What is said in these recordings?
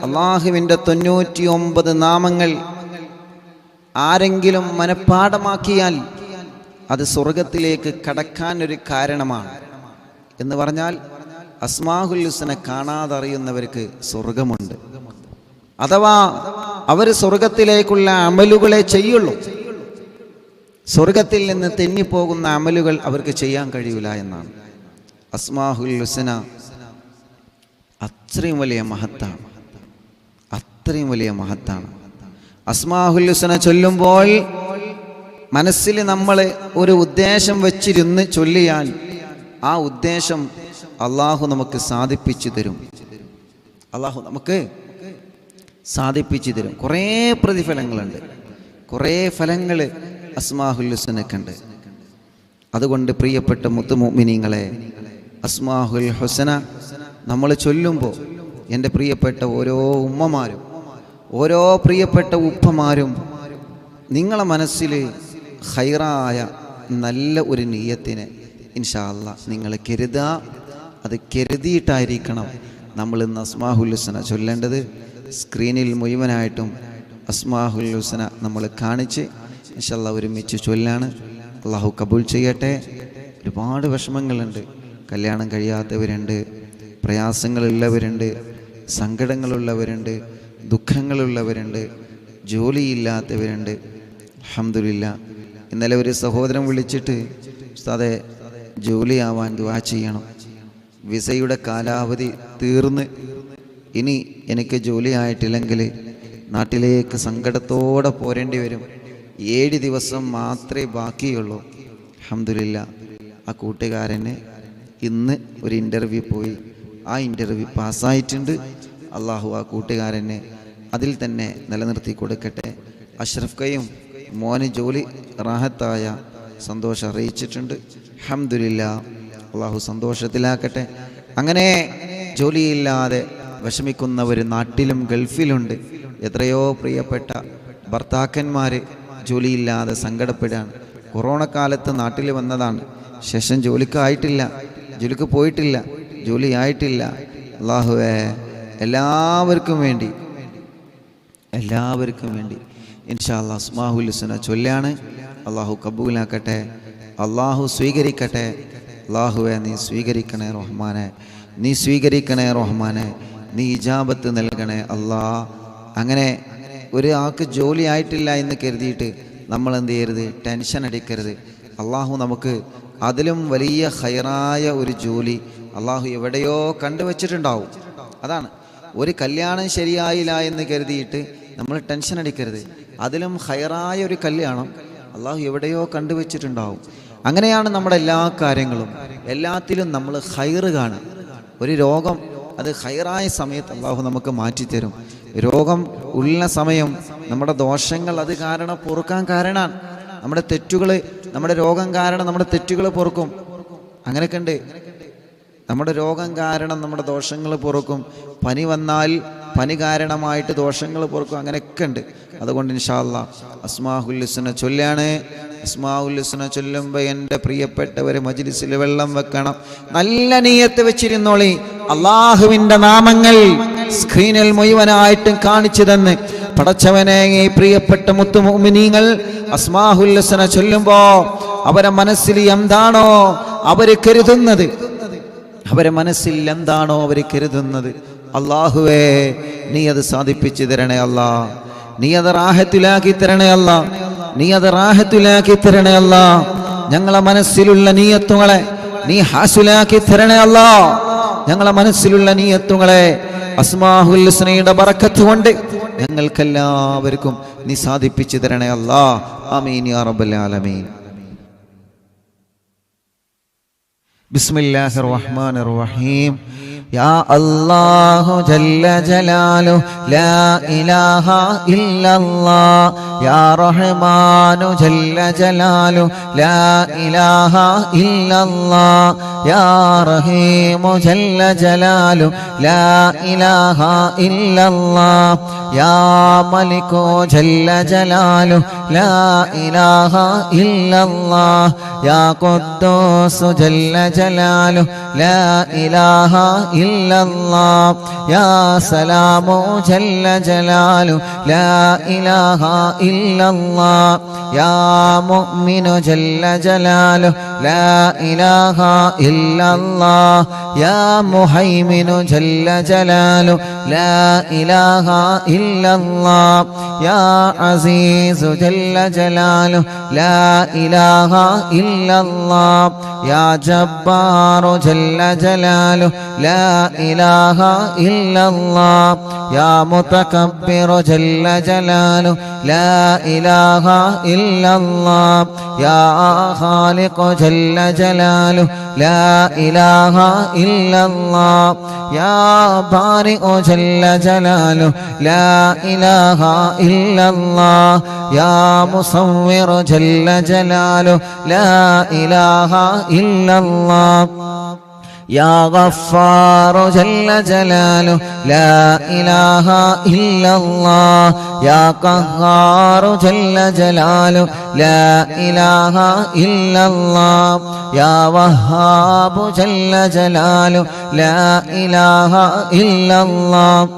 അള്ളാഹുവിൻ്റെ 99 നാമങ്ങൾ ആരെങ്കിലും മനഃപ്പാഠമാക്കിയാൽ അത് സ്വർഗത്തിലേക്ക് കടക്കാൻ ഒരു കാരണമാണ് എന്ന് പറഞ്ഞാൽ അസ്മാഉൽ ഹുസ്ന കാണാതറിയുന്നവർക്ക് സ്വർഗമുണ്ട്. അഥവാ അവർ സ്വർഗത്തിലേക്കുള്ള അമലുകളെ ചെയ്യുള്ളൂ. സ്വർഗത്തിൽ നിന്ന് തെന്നിപ്പോകുന്ന അമലുകൾ അവർക്ക് ചെയ്യാൻ കഴിയില്ല എന്നാണ്. അസ്മാഉൽ ഹുസ്ന അത്രയും വലിയ മഹത്താണ്, അത്രയും വലിയ മഹത്താണ്. അസ്മാഉൽ ഹുസ്ന ചൊല്ലുമ്പോൾ മനസ്സിൽ നമ്മൾ ഒരു ഉദ്ദേശം വെച്ചിരുന്ന് ചൊല്ലിയാൽ ആ ഉദ്ദേശം അള്ളാഹു നമുക്ക് സാധിപ്പിച്ചു തരും. അള്ളാഹു നമുക്ക് സാധിപ്പിച്ചു തരും. കുറേ പ്രതിഫലങ്ങളുണ്ട്, കുറേ ഫലങ്ങൾ അസ്മാഉൽ ഹുസ്നക്കുണ്ട്. അതുകൊണ്ട് പ്രിയപ്പെട്ട മുത്തുമുഅ്മിനീങ്ങളെ, അസ്മാഉൽ ഹുസ്ന നമ്മൾ ചൊല്ലുമ്പോൾ എൻ്റെ പ്രിയപ്പെട്ട ഓരോ ഉമ്മമാരും ഓരോ പ്രിയപ്പെട്ട ഉപ്പമാരും നിങ്ങളെ മനസ്സിൽ ഖൈറായ നല്ല ഒരു നിയ്യത്തിനെ ഇൻഷാ അല്ലാഹ് നിങ്ങൾ കരുതുക. അത് കരുതിയിട്ടായിരിക്കണം നമ്മൾ ഇന്ന് അസ്മാഉൽ ഹുസ്ന ചൊല്ലേണ്ടത്. സ്ക്രീനിൽ മുഴുവനായിട്ടും അസ്മാഉൽ ഹുസ്ന നമ്മൾ കാണിച്ച് ഇൻഷാ അല്ലാഹ് ഒരുമിച്ച് ചൊല്ലാണ്. അള്ളാഹു കബൂൽ ചെയ്യട്ടെ. ഒരുപാട് വിഷമങ്ങളുണ്ട്, കല്യാണം കഴിയാത്തവരുണ്ട്, പ്രയാസങ്ങളുള്ളവരുണ്ട്, സങ്കടങ്ങളുള്ളവരുണ്ട്, ദുഃഖങ്ങളുള്ളവരുണ്ട്, ജോലിയില്ലാത്തവരുണ്ട്. അൽഹംദുലില്ലാഹ് ഇന്നലെ ഒരു സഹോദരൻ വിളിച്ചിട്ട് ഉസ്താദേ ജോലിയാവാൻ ദുആ ചെയ്യണം, വിസയുടെ കാലാവധി തീർന്ന് ഇനി എനിക്ക് ജോലി ആയിട്ടില്ലെങ്കിൽ നാട്ടിലേക്ക് സങ്കടത്തോടെ പോരേണ്ടി വരും, 7 ദിവസം മാത്രമേ ബാക്കിയുള്ളൂ. അൽഹംദുലില്ലാഹ് ആ കൂട്ടുകാരന് ഇന്ന് ഒരു ഇൻ്റർവ്യൂ പോയി, ആ ഇൻ്റർവ്യൂ പാസ്സായിട്ടുണ്ട്. അള്ളാഹു ആ കൂട്ടുകാരനെ അതിൽ തന്നെ നിലനിർത്തി കൊടുക്കട്ടെ. അഷ്റഫ് കയ്യും മോന് ജോലി റാഹത്തായ സന്തോഷം അറിയിച്ചിട്ടുണ്ട്. അൽഹംദുലില്ലാഹ് അള്ളാഹു സന്തോഷത്തിലാക്കട്ടെ. അങ്ങനെ ജോലിയില്ലാതെ വിഷമിക്കുന്നവർ നാട്ടിലും ഗൾഫിലുണ്ട്. എത്രയോ പ്രിയപ്പെട്ട ഭർത്താക്കന്മാർ ജോലിയില്ലാതെ സങ്കടപ്പെടുകയാണ്. കൊറോണ കാലത്ത് നാട്ടിൽ വന്നതാണ്, ശേഷം ജോലിക്കായിട്ടില്ല, ജോലിക്ക് പോയിട്ടില്ല, ജോലി ആയിട്ടില്ല. അള്ളാഹുവേ എല്ലാവർക്കും വേണ്ടി ഇൻഷാ അല്ലാഹ് അസ്മാഉൽ ഹുസ്ന ചൊല്ലാണ്. അള്ളാഹു കബൂലാക്കട്ടെ, അള്ളാഹു സ്വീകരിക്കട്ടെ. അള്ളാഹുവെ നീ സ്വീകരിക്കണേ റഹ്മാനെ, നീ സ്വീകരിക്കണേ റഹ്മാനെ, നീ ഇജാബത്ത് നൽകണേ അല്ലാ. അങ്ങനെ ഒരാൾക്ക് ജോലി ആയിട്ടില്ല എന്ന് കരുതിയിട്ട് നമ്മൾ എന്ത് ചെയ്യരുത്, ടെൻഷൻ അടിക്കരുത്. അള്ളാഹു നമുക്ക് അതിലും വലിയ ഖൈറായ ഒരു ജോലി അള്ളാഹു എവിടെയോ കണ്ടുവച്ചിട്ടുണ്ടാവും. അതാണ്, ഒരു കല്യാണം ശരിയായില്ല എന്ന് കരുതിയിട്ട് നമ്മൾ ടെൻഷൻ അടിക്കരുത്. അതിലും ഖൈറായ ഒരു കല്യാണം അള്ളാഹു എവിടെയോ കണ്ടുവച്ചിട്ടുണ്ടാവും. അങ്ങനെയാണ് നമ്മുടെ എല്ലാ കാര്യങ്ങളും, എല്ലാത്തിലും നമ്മൾ ഖൈറ് കാണുക. ഒരു രോഗം അത് ഖൈറായ സമയത്ത് അള്ളാഹു നമുക്ക് മാറ്റിത്തരും. രോഗം ഉള്ള സമയം നമ്മുടെ ദോഷങ്ങൾ അത് കാരണം പൊറുക്കാൻ കാരണമാണ്. നമ്മുടെ തെറ്റുകൾ, നമ്മുടെ രോഗം കാരണം നമ്മുടെ തെറ്റുകൾ പൊറുക്കും. അങ്ങനെയൊക്കെ ഉണ്ട്. നമ്മുടെ രോഗം കാരണം നമ്മുടെ ദോഷങ്ങൾ പൊറുക്കും. പനി വന്നാൽ പനി കാരണമായിട്ട് ദോഷങ്ങൾ പൊറുക്കും. അങ്ങനെയൊക്കെ ഉണ്ട്. അതുകൊണ്ട് ഇൻഷാ അല്ലാഹ് അസ്മാഉൽ ഹുസ്ന ചൊല്ലാണ്. അസ്മാഉൽ ഹുസ്ന ചൊല്ലുമ്പോൾ എൻ്റെ പ്രിയപ്പെട്ടവർ മജ്ലിസിൽ വെള്ളം വെക്കണം, നല്ല നിയ്യത്ത് വെച്ചിരുന്നോളി. അള്ളാഹുവിൻ്റെ നാമങ്ങൾ സ്ക്രീനിൽ മുഴുവനായിട്ടും കാണിച്ചു തന്ന് പടച്ചവനെ, ഈ പ്രിയപ്പെട്ട മുത്തുമുഅ്മിനീങ്ങൾ അസ്മാഉൽ ഹുസ്ന ചൊല്ലുമ്പോൾ അവരെ മനസ്സിൽ എന്താണോ അവർ കരുതുന്നത്, അവരെ മനസ്സിൽ എന്താണോ അവർ കരുതുന്നത്, അള്ളാഹുവേ നീ അത് സാധിപ്പിച്ചു തരണേ അല്ലാ. നീ അത് റാഹത്തിലാക്കി തരണേ അല്ലാ. നീ അത് റാഹത്തിലാക്കി തരണേ അല്ലാ. ഞങ്ങളെ മനസ്സിലുള്ള നിയ്യത്തുകളെ നീ ഹാസിലാക്കി തരണേ അല്ലാ. ഞങ്ങളെ മനസ്സിലുള്ള നിയ്യത്തുകളെ അസ്മാഉൽ ഹുസ്നയുടെ ബറക്കത്ത് കൊണ്ട് ഞങ്ങൾക്കെല്ലാവർക്കും നീ സാധിപ്പിച്ചു തരണേ അല്ലാ. ആമീൻ യാ റബ്ബൽ ആലമീൻ. ബിസ്മില്ലാഹിർ റഹ്മാനിർ റഹീം. യാ അല്ലാഹു ജല്ല ജലാലു ലാ ഇലാഹ ഇല്ലല്ലാഹ്. യാ റഹ്മാനു ജല്ല ജലാലു ലാ ഇലാഹ ഇല്ലല്ലാഹ്. യാ റഹീമു ജല്ല ജലാലു ലാ ഇലാഹ ഇല്ലല്ലാഹ്. യാ മലികു ജല്ല ജലാലു ലാ ഇലാഹ ഇല്ലല്ലാഹ്. യാ ഖുദ്ദൂസ് ജല്ല ജലാലു ലാ ഇലാഹ إلا الله يا سلام جل جلاله لا إله إلا الله يا مؤمن جل جلاله لا إله إلا الله يا مهيمن جل جلاله لا إله إلا الله يا عزيز جل جلاله لا إله إلا الله يا جبار جل جلاله لا إله إلا الله يا متكبر جل جلاله لا إله إلا الله يا خالق جل جلاله لا إله إلا الله يا بارئ جل جلاله لا إله إلا الله يا مصور جل جلاله لا إله إلا الله يا غفار جل جلاله لا إله إلا الله يا قهار جل جلاله لا إله إلا الله يا وهاب جل جلاله لا إله إلا الله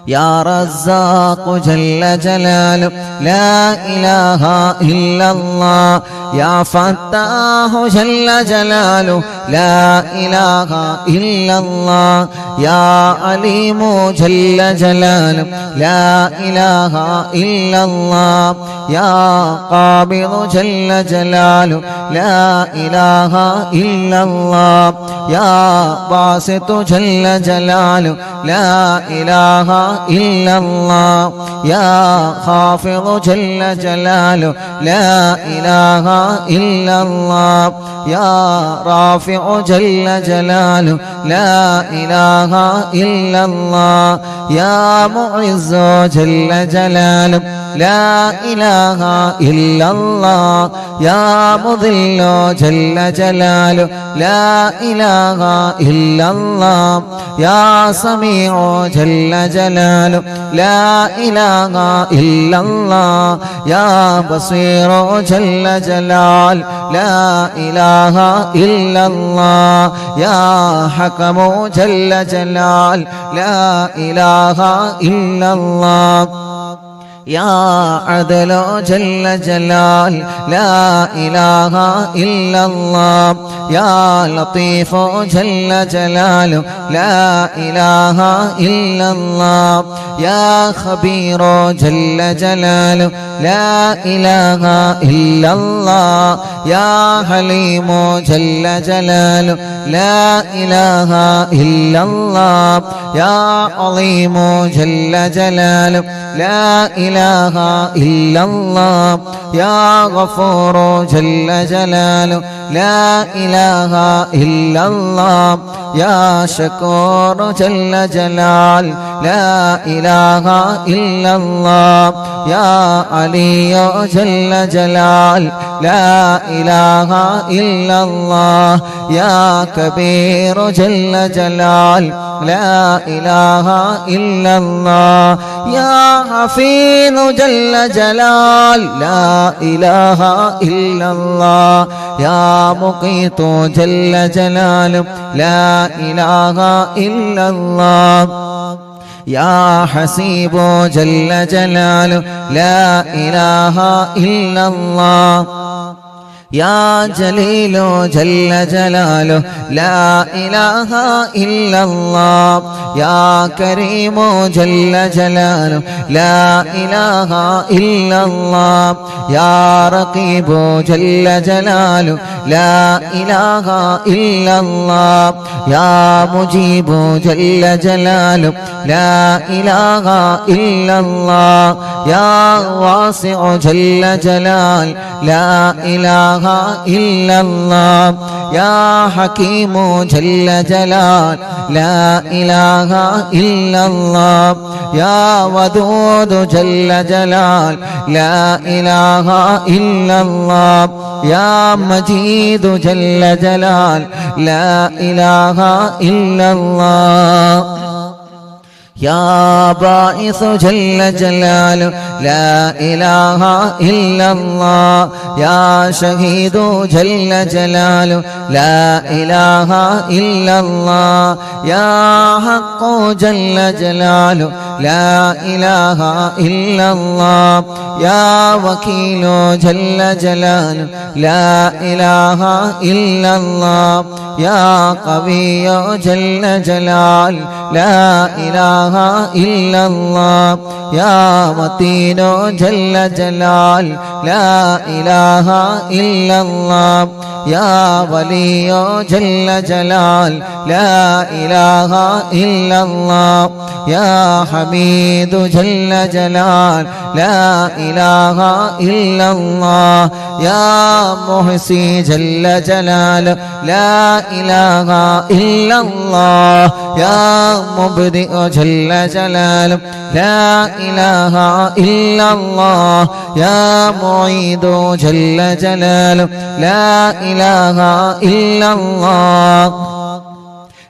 يا رزاق جل جلاله لا إله إلا الله يا فتاح جل جلاله لا إله إلا الله يا عليم جل جلاله لا إله إلا الله يا قابض جل جلاله لا إله إلا الله يا باسط جل جلاله لا إله إلا الله يا خافض جل جلاله لا إله إلا الله يا رافع جل جلاله لا إله إلا الله يا معز جل جلاله لا إله إلا الله يا مذل جل جلاله لا إله إلا الله يا سميع جل جلاله لا إله إلا الله يا بصير جل جلال لا إله إلا الله يا حكم جل جلال لا إله إلا الله يا عدل جل جلال لا إله إلا الله يا لطيف جل جلاله لا إله إلا الله يا خبير جل جلاله لا إله إلا الله يا حليم جل جلاله لا إله إلا الله يا عظيم جل جلاله لا إله إلا الله يا غفور جل جلاله لا إله إلا الله يا شكور جل جلال لا إله إلا الله يا علي جل جلال لا إله إلا الله يا كبير جل جلال لا إله إلا الله يا حفيظ جل جلال لا إله إلا الله يا مقيت جل جلاله لا إله إلا الله يا حسيب جل جلاله لا إله إلا الله يا جليل جل جلاله لا إله إلا الله يا كريم جل جلاله لا إله إلا الله يا رقيب جل جلاله لا إله إلا الله يا مجيب جل جلاله لا إله إلا الله يا واسع جل جلال لا إله إلا الله يا حكيم جل جلال لا إله إلا الله يا ودود جل جلال لا إله إلا الله يا مجيد جل جلال لا إله إلا الله يا باعث جل جلاله لا إله إلا الله يا شهيد جل جلاله لا إله إلا الله يا حق جل جلاله لا إله إلا الله يا وكيل جل جلاله لا إله إلا الله يا قوي جل جلاله لا إله إلا الله يا متين جل جلاله لا إله إلا الله يا ولي جل جلاله لا إله إلا الله يا حميد جل جلاله لا إله إلا الله يا محصي جل جلاله لا إله إلا الله يا مبدئ جل جلاله لا إله إلا الله يا معيد جل جلاله لا إله إلا الله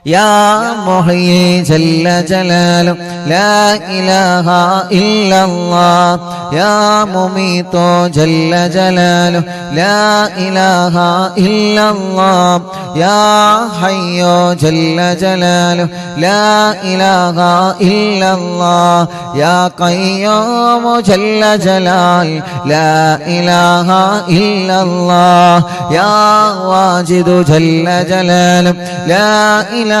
يا محيي جل جلاله لا إله إلا الله يا مميت جل جلاله لا إله إلا الله يا حي جل جلاله لا إله إلا الله يا قيوم جل جلاله لا إله إلا الله يا واجد جل جلاله لا إله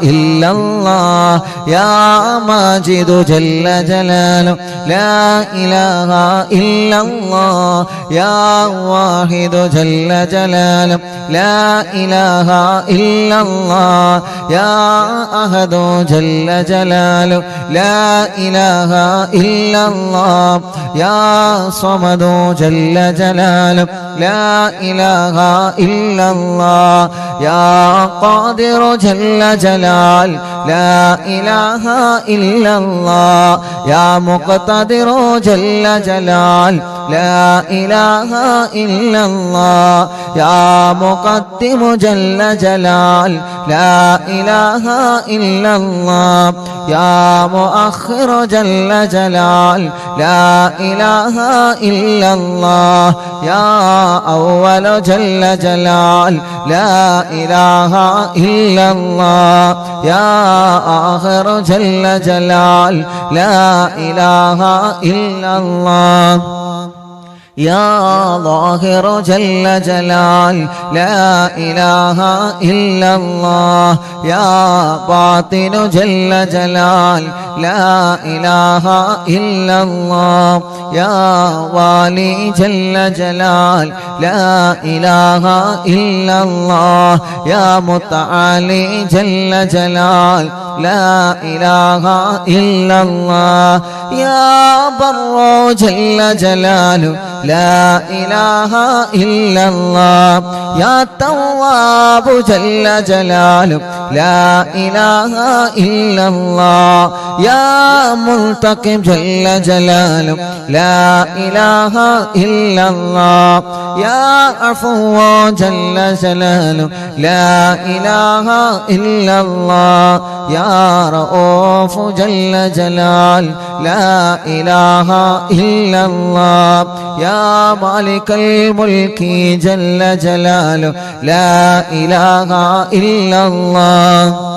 إلا الله يا ماجد جل جلاله لا إله إلا الله يا واحد جل جلاله لا إله إلا الله يا أحد جل جلاله لا إله إلا الله يا صمد جل جلاله لا إله إلا الله يا قادر جل جلاله لا إله إلا الله يا مقتدر جل جلاله لا إله إلا الله يا مقدم جل جلاله لا إله إلا الله يا مؤخر جل جلاله لا إله إلا الله يا أول جل جلاله لا إله إلا الله يا آخر جل جلاله لا إله إلا الله يا ظاهر جل جلال لا إله إلا الله يا باطن جل جلال لا إله إلا الله يا والي جل جلال لا إله إلا الله يا متعالي جل جلال لا إله إلا الله يا بر جل جلاله لا إله إلا الله يا تواب جل جلاله لا إله إلا الله يا منتقم جل جلاله لا إله إلا الله يا عفو جل جلاله لا إله إلا الله يا رؤوف جل جلاله لا إله إلا الله يا مالك الملك جل جلاله لا إله إلا الله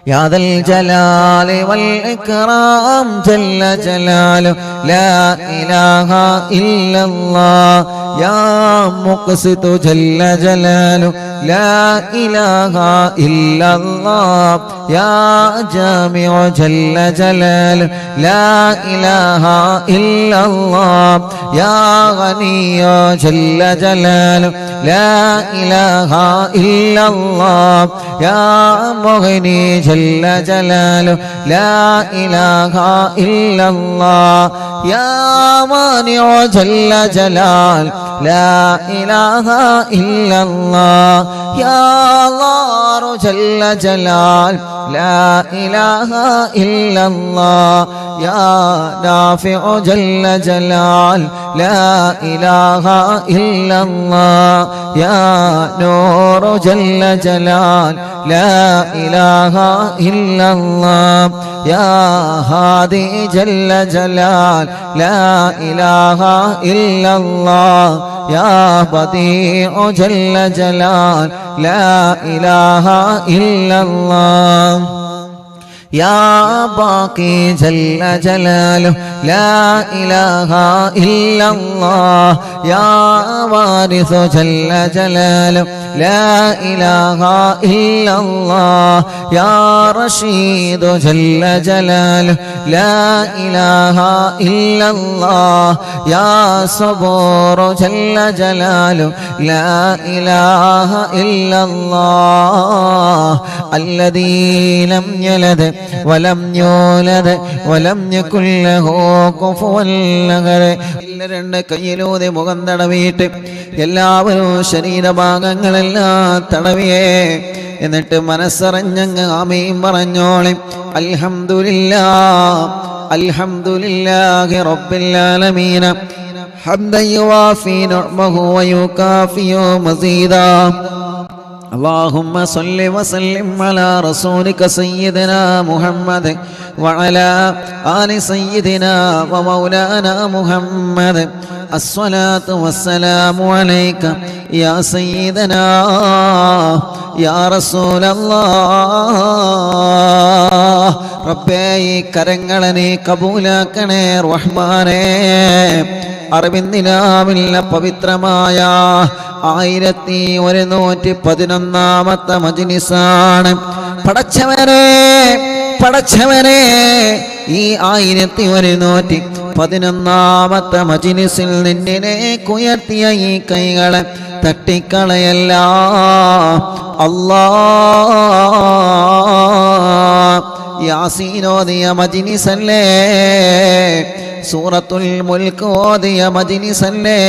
يا ذا الجلال والإكرام جل جلاله لا إله إلا الله يا مقسط جل جلاله لا إله إلا الله يا جامع جل جلاله لا إله إلا الله يا غني جل جلاله لا إله إلا الله يا مغني جل جلاله لا إله إلا الله യാ മാനിഉ ജല്ല ജലാൽ ലാ ഇലാഹ ഇല്ലല്ലാഹ് യാ അല്ലാഹു ജല്ല ജലാൽ ലാ ഇലാഹ ഇല്ലല്ലാഹ് യാ നാഫിഉ ജല്ല ജലാൽ ലാ ഇലാഹ ഇല്ലല്ലാഹ് യാ നൂറു ജല്ല ജലാൽ ലാ ഇലാഹ ഇല്ലല്ലാഹ് യാ ഹാദി ജല്ല ജലാൽ ലാ ഇലാഹ ഇല്ലല്ലാഹ് യാ ബദീഉ ജല്ല ജലാൽ ലാ ഇലാഹ ഇല്ലല്ലാഹ് യാ ബാഖി ജല്ല ജലാലുഹു ലാ ഇലാഹ ഇല്ലല്ലാഹ് യാ വാരിസു ജല്ല ജലാലുഹു ലാ ഇലാഹ ഇല്ലല്ലാഹ് യാ റഷീദു ജല്ല ജലാലുഹു ലാ ഇലാഹ ഇല്ലല്ലാഹ് യാ സബൂറു ജല്ല ജലാലുഹു ലാ ഇലാഹ ഇല്ലല്ലാഹ് അല്ലദീ ലം യലദ് വലം യൂലദ് വലം യകുൽ ലഹു കുഫുവൻ അഹദ്. രണ്ട് കയ്യിലൂതി മുഖം തടവിയിട്ട് എല്ലാവരും ശരീരഭാഗങ്ങളെല്ലാം തടവിയേ. എന്നിട്ട് മനസ്സറിഞ്ഞങ്ങ് ആമീൻ പറഞ്ഞോളെ. അൽഹംദുലില്ലാഹ് അൽഹംദുലില്ലാഹി റബ്ബിൽ ആലമീൻ ഹംദൻ യുവാഫി നിഅമഹു വയുകാഫിയു മസീദാ. اللهم صل وسلم على رسولك سيدنا محمد وعلى آل سيدنا ومولانا محمد. الصلاة والسلام عليك يا سيدنا يا رسول الله. ربي കരങ്ങളെ കബൂലാക്കണേ റഹ്മാനേ. അറിവിന്ദിനാവില്ല പവിത്രമായ 1111 മജ്‌ലിസാണ്. പടച്ചവനെ ഈ 1111 മജ്‌ലിസിൽ നിന്നെ ഉയർത്തിയ ഈ കൈകളെ തട്ടിക്കളയല്ല അല്ലാഹ്. യാസീനോദിയ മജ്‌ലിസല്ലേ, സൂറത്തുൽ മുൽക്ക് ഓദിയ മജ്‌ലിസല്ലേ,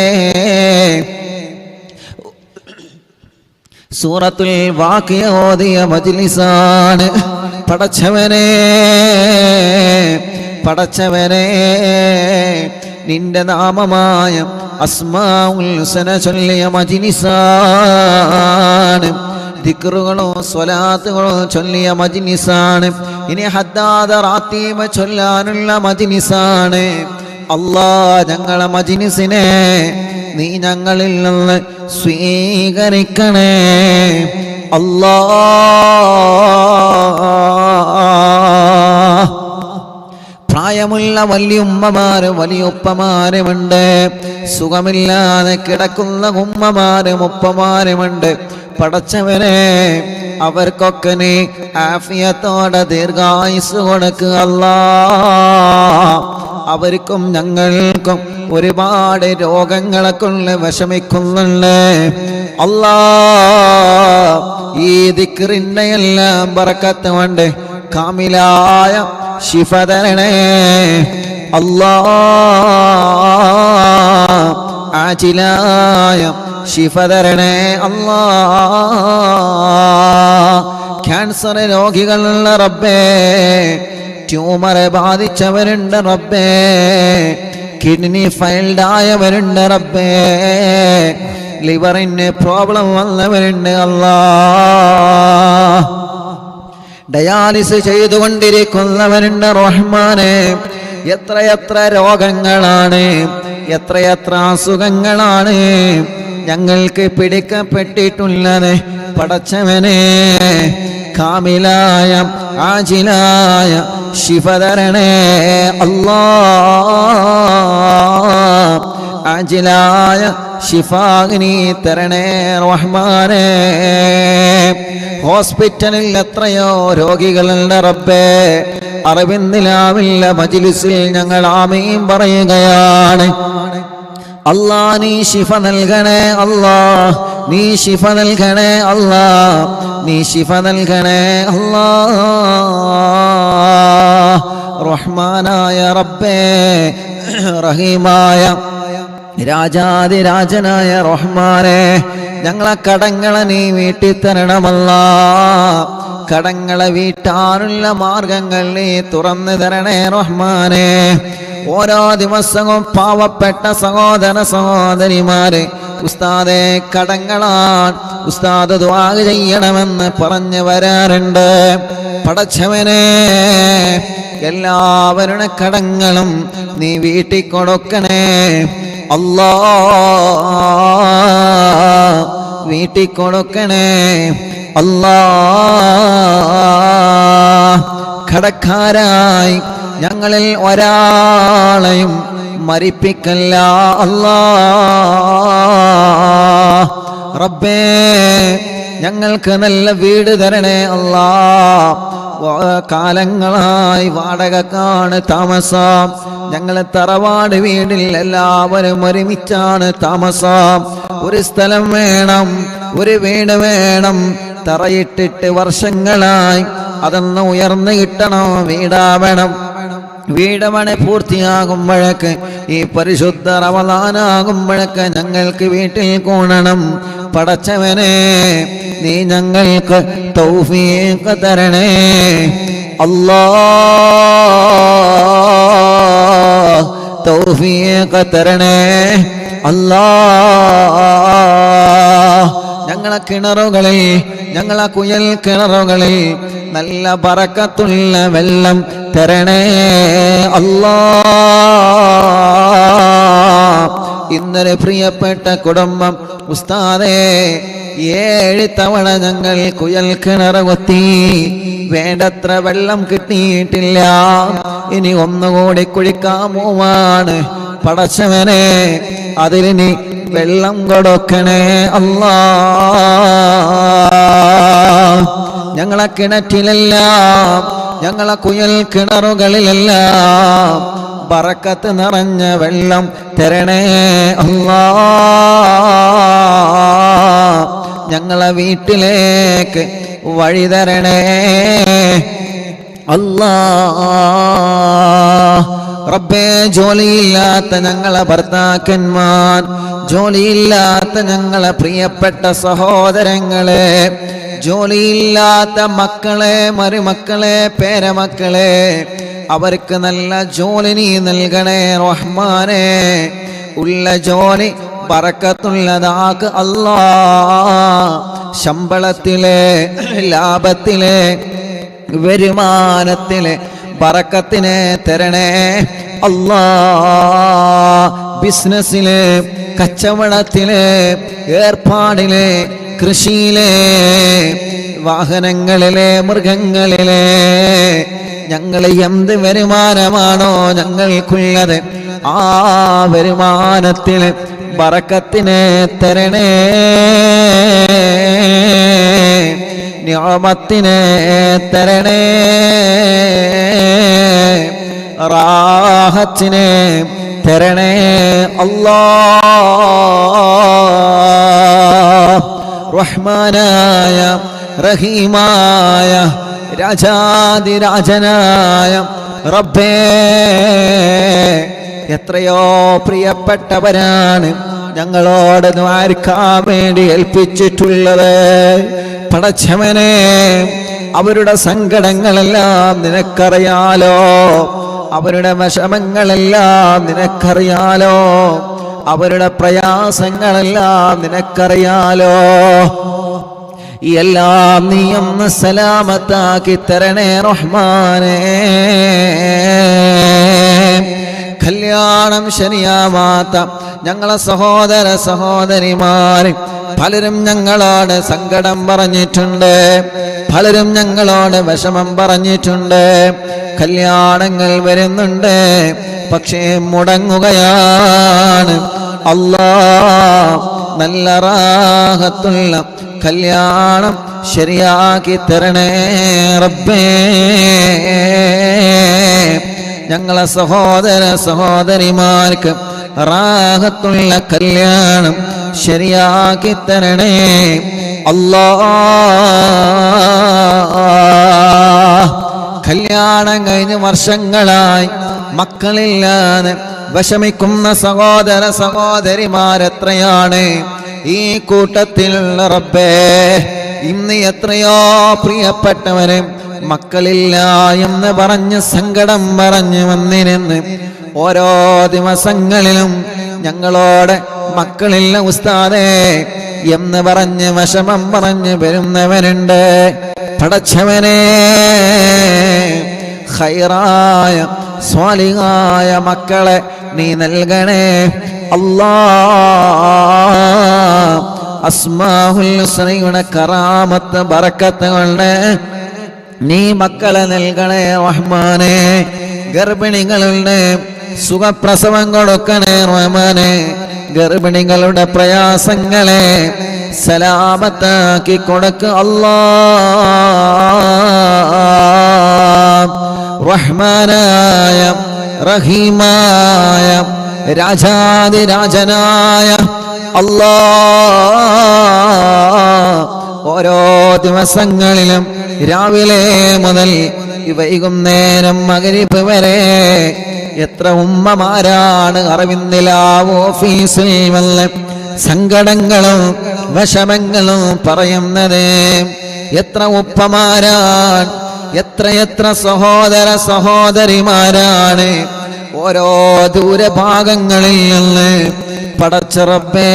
സൂറത്തുൽ വാഖിയ ഓദിയ മജ്‌ലിസാണ്. പടച്ചവനെ നിന്റെ നാമമായ അസ്മാഉൽ ഹുസ്ന ചൊല്ലിയ മജ്‌ലിസാണ്. ദിക്റുകളോ സ്വലാത്തുകളോ ചൊല്ലിയ മജ്‌ലിസാണ്. ഇനി ഹദ്ദാദ റാത്തീബ ചൊല്ലാനുള്ള മജ്‌ലിസാണ്. അല്ലാഹ് ഞങ്ങളെ മജ്‌ലിസിനെ നീ ഞങ്ങളിൽ നിന്ന് സ്വീകരിക്കണേ അല്ലാഹ്. പ്രായമുള്ള വലിയുമ്മമാര് വലിയുപ്പമാരുമുണ്ട്, സുഖമില്ലാതെ കിടക്കുന്ന ഉമ്മമാരും ഉപ്പമാരുമുണ്ട്. പടച്ചവനെ അവർക്കൊക്കെ നീ ആഫിയത്തോടെ ദീർഘായുസ് കൊടുക്കുക അല്ലാഹ്. അവർക്കും ഞങ്ങൾക്കും ഒരുപാട് രോഗങ്ങളെ കൊണ്ട് വിഷമിക്കുന്നുണ്ട് അല്ലാഹ്. ഈ ദിക്റിന്റെ എല്ലാം ബറക്കത്ത് കൊണ്ട് കാമിലായ ശിഫ തരണേ അല്ലാഹ്. ആജിലായ ശിഫ തരണേ അല്ലാഹ്. ക്യാൻസർ രോഗികളുള്ള റബ്ബേ, ട്യൂമറെ ബാധിച്ചവരുണ്ട് റബ്ബേ, കിഡ്നി ഫെയിൽഡ് ആയവരുണ്ട് റബ്ബേ, ലിവറിന് പ്രോബ്ലം വന്നവരുണ്ട് അല്ലാഹ്. ഡയാലിസ് ചെയ്തുകൊണ്ടിരിക്കുന്നവരുണ്ട് റഹ്മാനെ. എത്രയെത്ര രോഗങ്ങളാണ്, എത്രയെത്ര അസുഖങ്ങളാണ് ഞങ്ങൾക്ക് പിടിക്കപ്പെട്ടിട്ടുള്ളത്. പടച്ചവനെ കാമിലായ ആജിലായ ശിഫ തരണേ അല്ലാഹ്. ആജിലായ ശിഫാഗ്നി തരണേ റഹ്മാനേ. ഹോസ്പിറ്റലിൽ എത്രയോ രോഗികളുണ്ട് റബ്ബേ. അറിവിന്ദിലാവില്ല മജ്‌ലിസിൽ ഞങ്ങൾ ആമീൻ പറയുകയാണ്. അല്ലാഹ് നീ ശിഫ നൽകണേ അല്ലാഹ്, നീ ശിഫ നൽകണേ അല്ലാഹ്, നീ ശിഫ നൽകണേ അല്ലാഹ്. റഹ്മാനായ റബ്ബേ റഹീമായ രാജാതിരാജനായ റഹ്മാനെ, ഞങ്ങളെ കടങ്ങളെ നീ വീട്ടിത്തരണമല്ലാ. കടങ്ങളെ വീട്ടാനുള്ള മാർഗങ്ങൾ നീ തുറന്നു തരണേ റഹ്മാനെ. ഓരോ ദിവസവും പാവപ്പെട്ട സഹോദര സഹോദരിമാര് ഉസ്താദെ കടങ്ങളാൻ ഉസ്താദ് ദുആ ചെയ്യണമെന്ന് പറഞ്ഞു വരാറുണ്ട്. പടച്ചവനെ, എല്ലാവരുടെ കടങ്ങളും നീ വീട്ടിൽ കൊടുക്കണേ അല്ലാ, വീട്ടിൽ കൊടുക്കണേ അല്ലാ. കടക്കാരായി ഞങ്ങളിൽ ഒരാളെയും മരിപ്പിക്കല്ല അല്ലാ. റബ്ബേ, ഞങ്ങൾക്ക് നല്ല വീട് തരണേ അല്ലാ. കാലങ്ങളായി വാടകക്കാണ് താമസം. ഞങ്ങൾ തറവാട് വീടിൽ എല്ലാവരും ഒരുമിച്ചാണ് താമസം. ഒരു സ്ഥലം വേണം, ഒരു വീട് വേണം. തറയിട്ടിട്ട് വർഷങ്ങളായി, അതൊന്ന് ഉയർന്നു കിട്ടണം, വീടാവണം. വീടമണി പൂർത്തിയാകുമ്പോഴേക്ക്, ഈ പരിശുദ്ധ റമളാനാകുമ്പോഴേക്ക് ഞങ്ങൾക്ക് വീട്ടിൽ കൂടണം. പടച്ചവനെ, നീ ഞങ്ങൾക്ക് തൗഫീഖ് തരണേ അല്ലാഹ്, തൗഫീഖ് തരണേ അല്ലാഹ്. ഞങ്ങളെ കിണറുകളിൽ, ഞങ്ങളെ കുയൽ കിണറുകളിൽ നല്ല ബറക്കത്തുള്ള വെള്ളം തരണേ അല്ലാഹ്. ഇന്നലെ പ്രിയപ്പെട്ട കുടുംബം ഉസ്താദേ 7 തവണ ഞങ്ങൾ കുയൽ കിണർ കൊത്തി, വേണ്ടത്ര വെള്ളം കിട്ടിയിട്ടില്ല. ഇനി ഒന്നുകൂടി കുഴിക്കാൻ പോവാണ്. പടച്ചവനെ, അതിന് വെള്ളം കൊടുക്കണേ അല്ലാഹ്. ഞങ്ങളെ കിണറ്റിലെല്ലാം, ഞങ്ങളെ കുയൽ കിണറുകളിലെല്ലാം ബറക്കത്ത് നിറഞ്ഞ വെള്ളം തരണേ അല്ലാഹ്. ഞങ്ങളെ വീട്ടിലേക്ക് വഴി തരണേ അല്ലാഹ്. റബ്ബേ, ജോലിയില്ലാത്ത ഞങ്ങളെ ഭർത്താക്കന്മാർ, ജോലിയില്ലാത്ത ഞങ്ങളെ പ്രിയപ്പെട്ട സഹോദരങ്ങളെ, ജോലിയില്ലാത്ത മക്കളെ, മരുമക്കളെ, പേരമക്കളെ, അവർക്ക് നല്ല ജോലി നീ നൽകണേ റഹ്മാനെ. ഉള്ള ജോലി ബറക്കത്തുള്ളതാക്ക് അല്ലാഹ്. ശമ്പളത്തിലെ, ലാഭത്തിലെ, വരുമാനത്തിലെ ബറക്കത്തിനെ തരണേ അല്ലാഹ്. ബിസിനസ്സിലെ, കച്ചവടത്തിലെ, ഏർപ്പാടിലെ, കൃഷിയിലെ, വാഹനങ്ങളിലെ, മൃഗങ്ങളിലെ, ഞങ്ങൾ എന്ത് വരുമാനമാണോ ഞങ്ങൾക്കുള്ളത്, ആ വരുമാനത്തിൽ ബറക്കത്തിനെ തരണേ, നിഅമത്തിനെ തരണേ, റാഹത്തിനെ തരണേ അല്ലാഹ്. റഹ്മാനായ റഹീമായ രാജാതിരാജനായ റബ്ബേ, എത്രയോ പ്രിയപ്പെട്ടവരാണ് ഞങ്ങളോട് ദ്വാരക്കാൻ വേണ്ടി ഏൽപ്പിച്ചിട്ടുള്ളത്. പടച്ചവനെ, അവരുടെ സങ്കടങ്ങളെല്ലാം നിനക്കറിയാലോ, അവരുടെ വിഷമങ്ങളെല്ലാം നിനക്കറിയാലോ, അവരുടെ പ്രയാസങ്ങളെല്ലാം നിനക്കറിയാലോ. എല്ലാം നീ ഒന്ന് സലാമത്താക്കി തരണേ റഹ്മാനേ. കല്യാണം ശരിയാവാത്ത ഞങ്ങളെ സഹോദര സഹോദരിമാർ പലരും ഞങ്ങളോട് സങ്കടം പറഞ്ഞിട്ടുണ്ട്, പലരും ഞങ്ങളോട് വിഷമം പറഞ്ഞിട്ടുണ്ട്. കല്യാണങ്ങൾ വരുന്നുണ്ട്, പക്ഷേ മുടങ്ങുകയാണ്. അല്ലാഹ്, നല്ല റാഹത്തുള്ള കല്യാണം ശരിയാക്കി തരണേ റബ്ബേ. ഞങ്ങളെ സഹോദര സഹോദരിമാർക്ക് റാഹത്തുള്ള കല്യാണം ശരിയാക്കി തരണേ അല്ലാഹ്. കല്യാണം കഴിഞ്ഞ് വർഷങ്ങളായി മക്കളില്ലാതെ വിഷമിക്കുന്ന സഹോദര സഹോദരിമാരെത്രയാണ് ഈ കൂട്ടത്തിലുള്ള റബ്ബേ. ഇന്ന് എത്രയോ പ്രിയപ്പെട്ടവരെ മക്കളില്ല എന്ന് പറഞ്ഞ് സങ്കടം പറഞ്ഞു വന്നിരുന്ന് ഓരോ ദിവസങ്ങളിലും ഞങ്ങളോട് മക്കളില്ല ഉസ്താദേ എന്ന് പറഞ്ഞ് വിഷമം പറഞ്ഞ് വരുന്നവരുണ്ട്. പടച്ചവനെ, ഖൈറായ സ്വാലിഹായ മക്കളെ നീ നൽകണേ അല്ലാഹ്. അസ്മാഉൽ ഹുസ്നയുടെ കറാമത്ത് ബറക്കത്ത് കൊണ്ട് നീ മക്കളെ നൽകണേ റഹ്മാനെ. ഗർഭിണികളുടെ സുഖപ്രസവം കൊടുക്കണേ റഹ്മാനെ. ഗർഭിണികളുടെ പ്രയാസങ്ങളെ സലാമത്താക്കി കൊടുക്ക് അല്ലാഹ്. റഹ്മാനായ റഹീമായ രാജാതിരാജനായ അല്ലാഹ്, ഓരോ ദിവസങ്ങളിലും രാവിലെ മുതൽ വൈകുന്നേരം മഗ്‌രിബ് വരെ എത്ര ഉമ്മമാരാണ് അറവിന്ദിലാവ് ഓഫീസിൽ വന്ന് സങ്കടങ്ങളും വിഷമങ്ങളും പറയുന്നത്. എത്ര ഉപ്പമാരാണ്, എത്ര സഹോദര സഹോദരിമാരാണ് ഓരോ ദൂരഭാഗങ്ങളിൽ നിന്ന് പടച്ച റബ്ബേ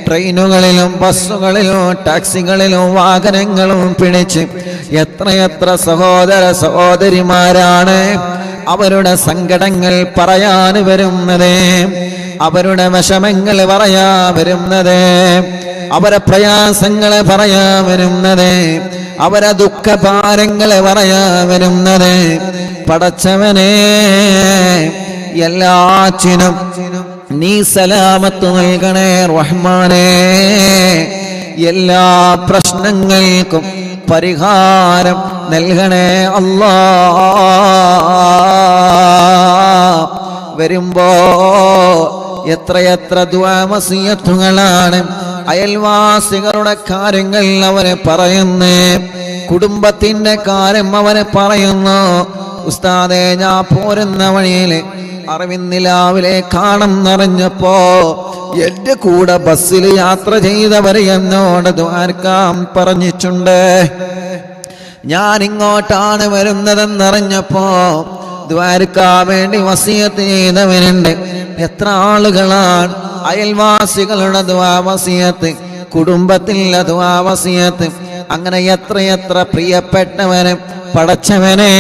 ട്രെയിനുകളിലും ബസ്സുകളിലും ടാക്സികളിലും വാഹനങ്ങളും പിടിച്ച് എത്ര സഹോദര സഹോദരിമാരാണ് അവരുടെ സങ്കടങ്ങൾ പറയാൻ വരുന്നത്, അവരുടെ വിഷമങ്ങൾ പറയാ വരുന്നത്, അവരെ പ്രയാസങ്ങൾ പറയാ വരുന്നത്, അവരെ ദുഃഖഭാരങ്ങൾ പറയാ വരുന്നത്. പടച്ചവനെ, എല്ലാറ്റിനും നീ സലാമത്ത് നൽകണേ റഹ്മാനേ. എല്ലാ പ്രശ്നങ്ങൾക്കും പരിഹാരം നൽകണേ അല്ലാഹ്. വരുമ്പോ എത്ര ദുആ വസിയത്തുകളാണ് അയൽവാസികളുടെ കാര്യങ്ങൾ അവരെ പറയുന്നു, കുടുംബത്തിന്റെ കാര്യം അവരെ പറയുന്നു. ഉസ്താദേ, ഞാൻ പോരുന്ന വഴിയിൽ അറിവിന്നിലാവിലെ കാണും നിറഞ്ഞപ്പോ എന്റെ കൂടെ ബസ്സിൽ യാത്ര ചെയ്തവർ എന്നോട് ദ്വാരക്കാൻ പറഞ്ഞിട്ടുണ്ട്. ഞാൻ ഇങ്ങോട്ടാണ് വരുന്നതെന്നറിഞ്ഞപ്പോ ദ്വാരക്കാൻ വേണ്ടി വസിയത്ത് ചെയ്തവരുണ്ട്. എത്ര ആളുകളാണ് അയൽവാസികളുടെ ദുആ വസിയത്ത്, കുടുംബത്തിലെ ദുആ വസിയത്ത്, അങ്ങനെ എത്ര പ്രിയപ്പെട്ടവന്. പടച്ചവനെ,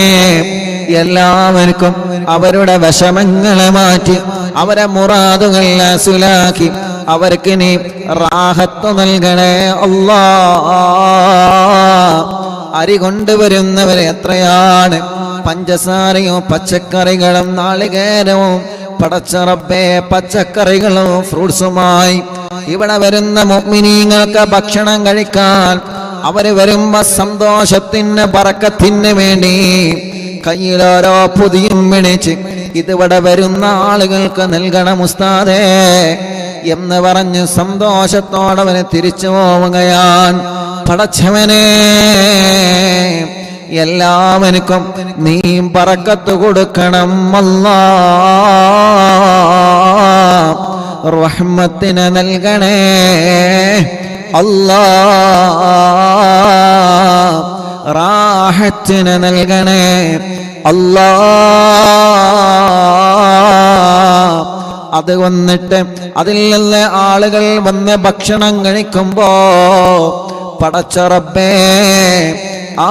എല്ലാവർക്കും അവരുടെ വിഷമങ്ങളെ മാറ്റി അവരെ മുറാദുകൾ ഹാസിലാക്കി അവർക്ക് നീ റാഹത്ത് നൽകണേ അല്ലാഹ്. അരി കൊണ്ടുവരുന്നവരെ എത്രയാണ്, പഞ്ചസാരയും പച്ചക്കറികളും നാളികേരവും പടച്ച റബ്ബേ പച്ചക്കറികളും ഫ്രൂട്ട്സുമായി ഇവിടെ വരുന്ന മുഅ്മിനീങ്ങൾക്ക് ഭക്ഷണം കഴിക്കാൻ അവര് വരുമ്പോ സന്തോഷത്തിന് ബറക്കത്തിന് വേണ്ടി കയ്യിലോരോ പൊതിയും പിടിച്ച് ഇതിവിടെ വരുന്ന ആളുകൾക്ക് നൽകണം ഉസ്താദേ എന്ന് പറഞ്ഞ് സന്തോഷത്തോടെ അവന് തിരിച്ചു പോവുകയാണ്. പടച്ചവനെ, എല്ലാവർക്കും നീ ബറക്കത്ത് കൊടുക്കണം അല്ലാഹ്. റഹ്മത്തിനെ നൽകണേ അല്ലാഹ്. റാഹത്തിനെ നൽകണേ അല്ലാഹ്. അത് വന്നിട്ട് അതിൽ നിന്ന് ആളുകൾ വന്ന് ഭക്ഷണം കഴിക്കുമ്പോ പടച്ച റബ്ബേ, ആ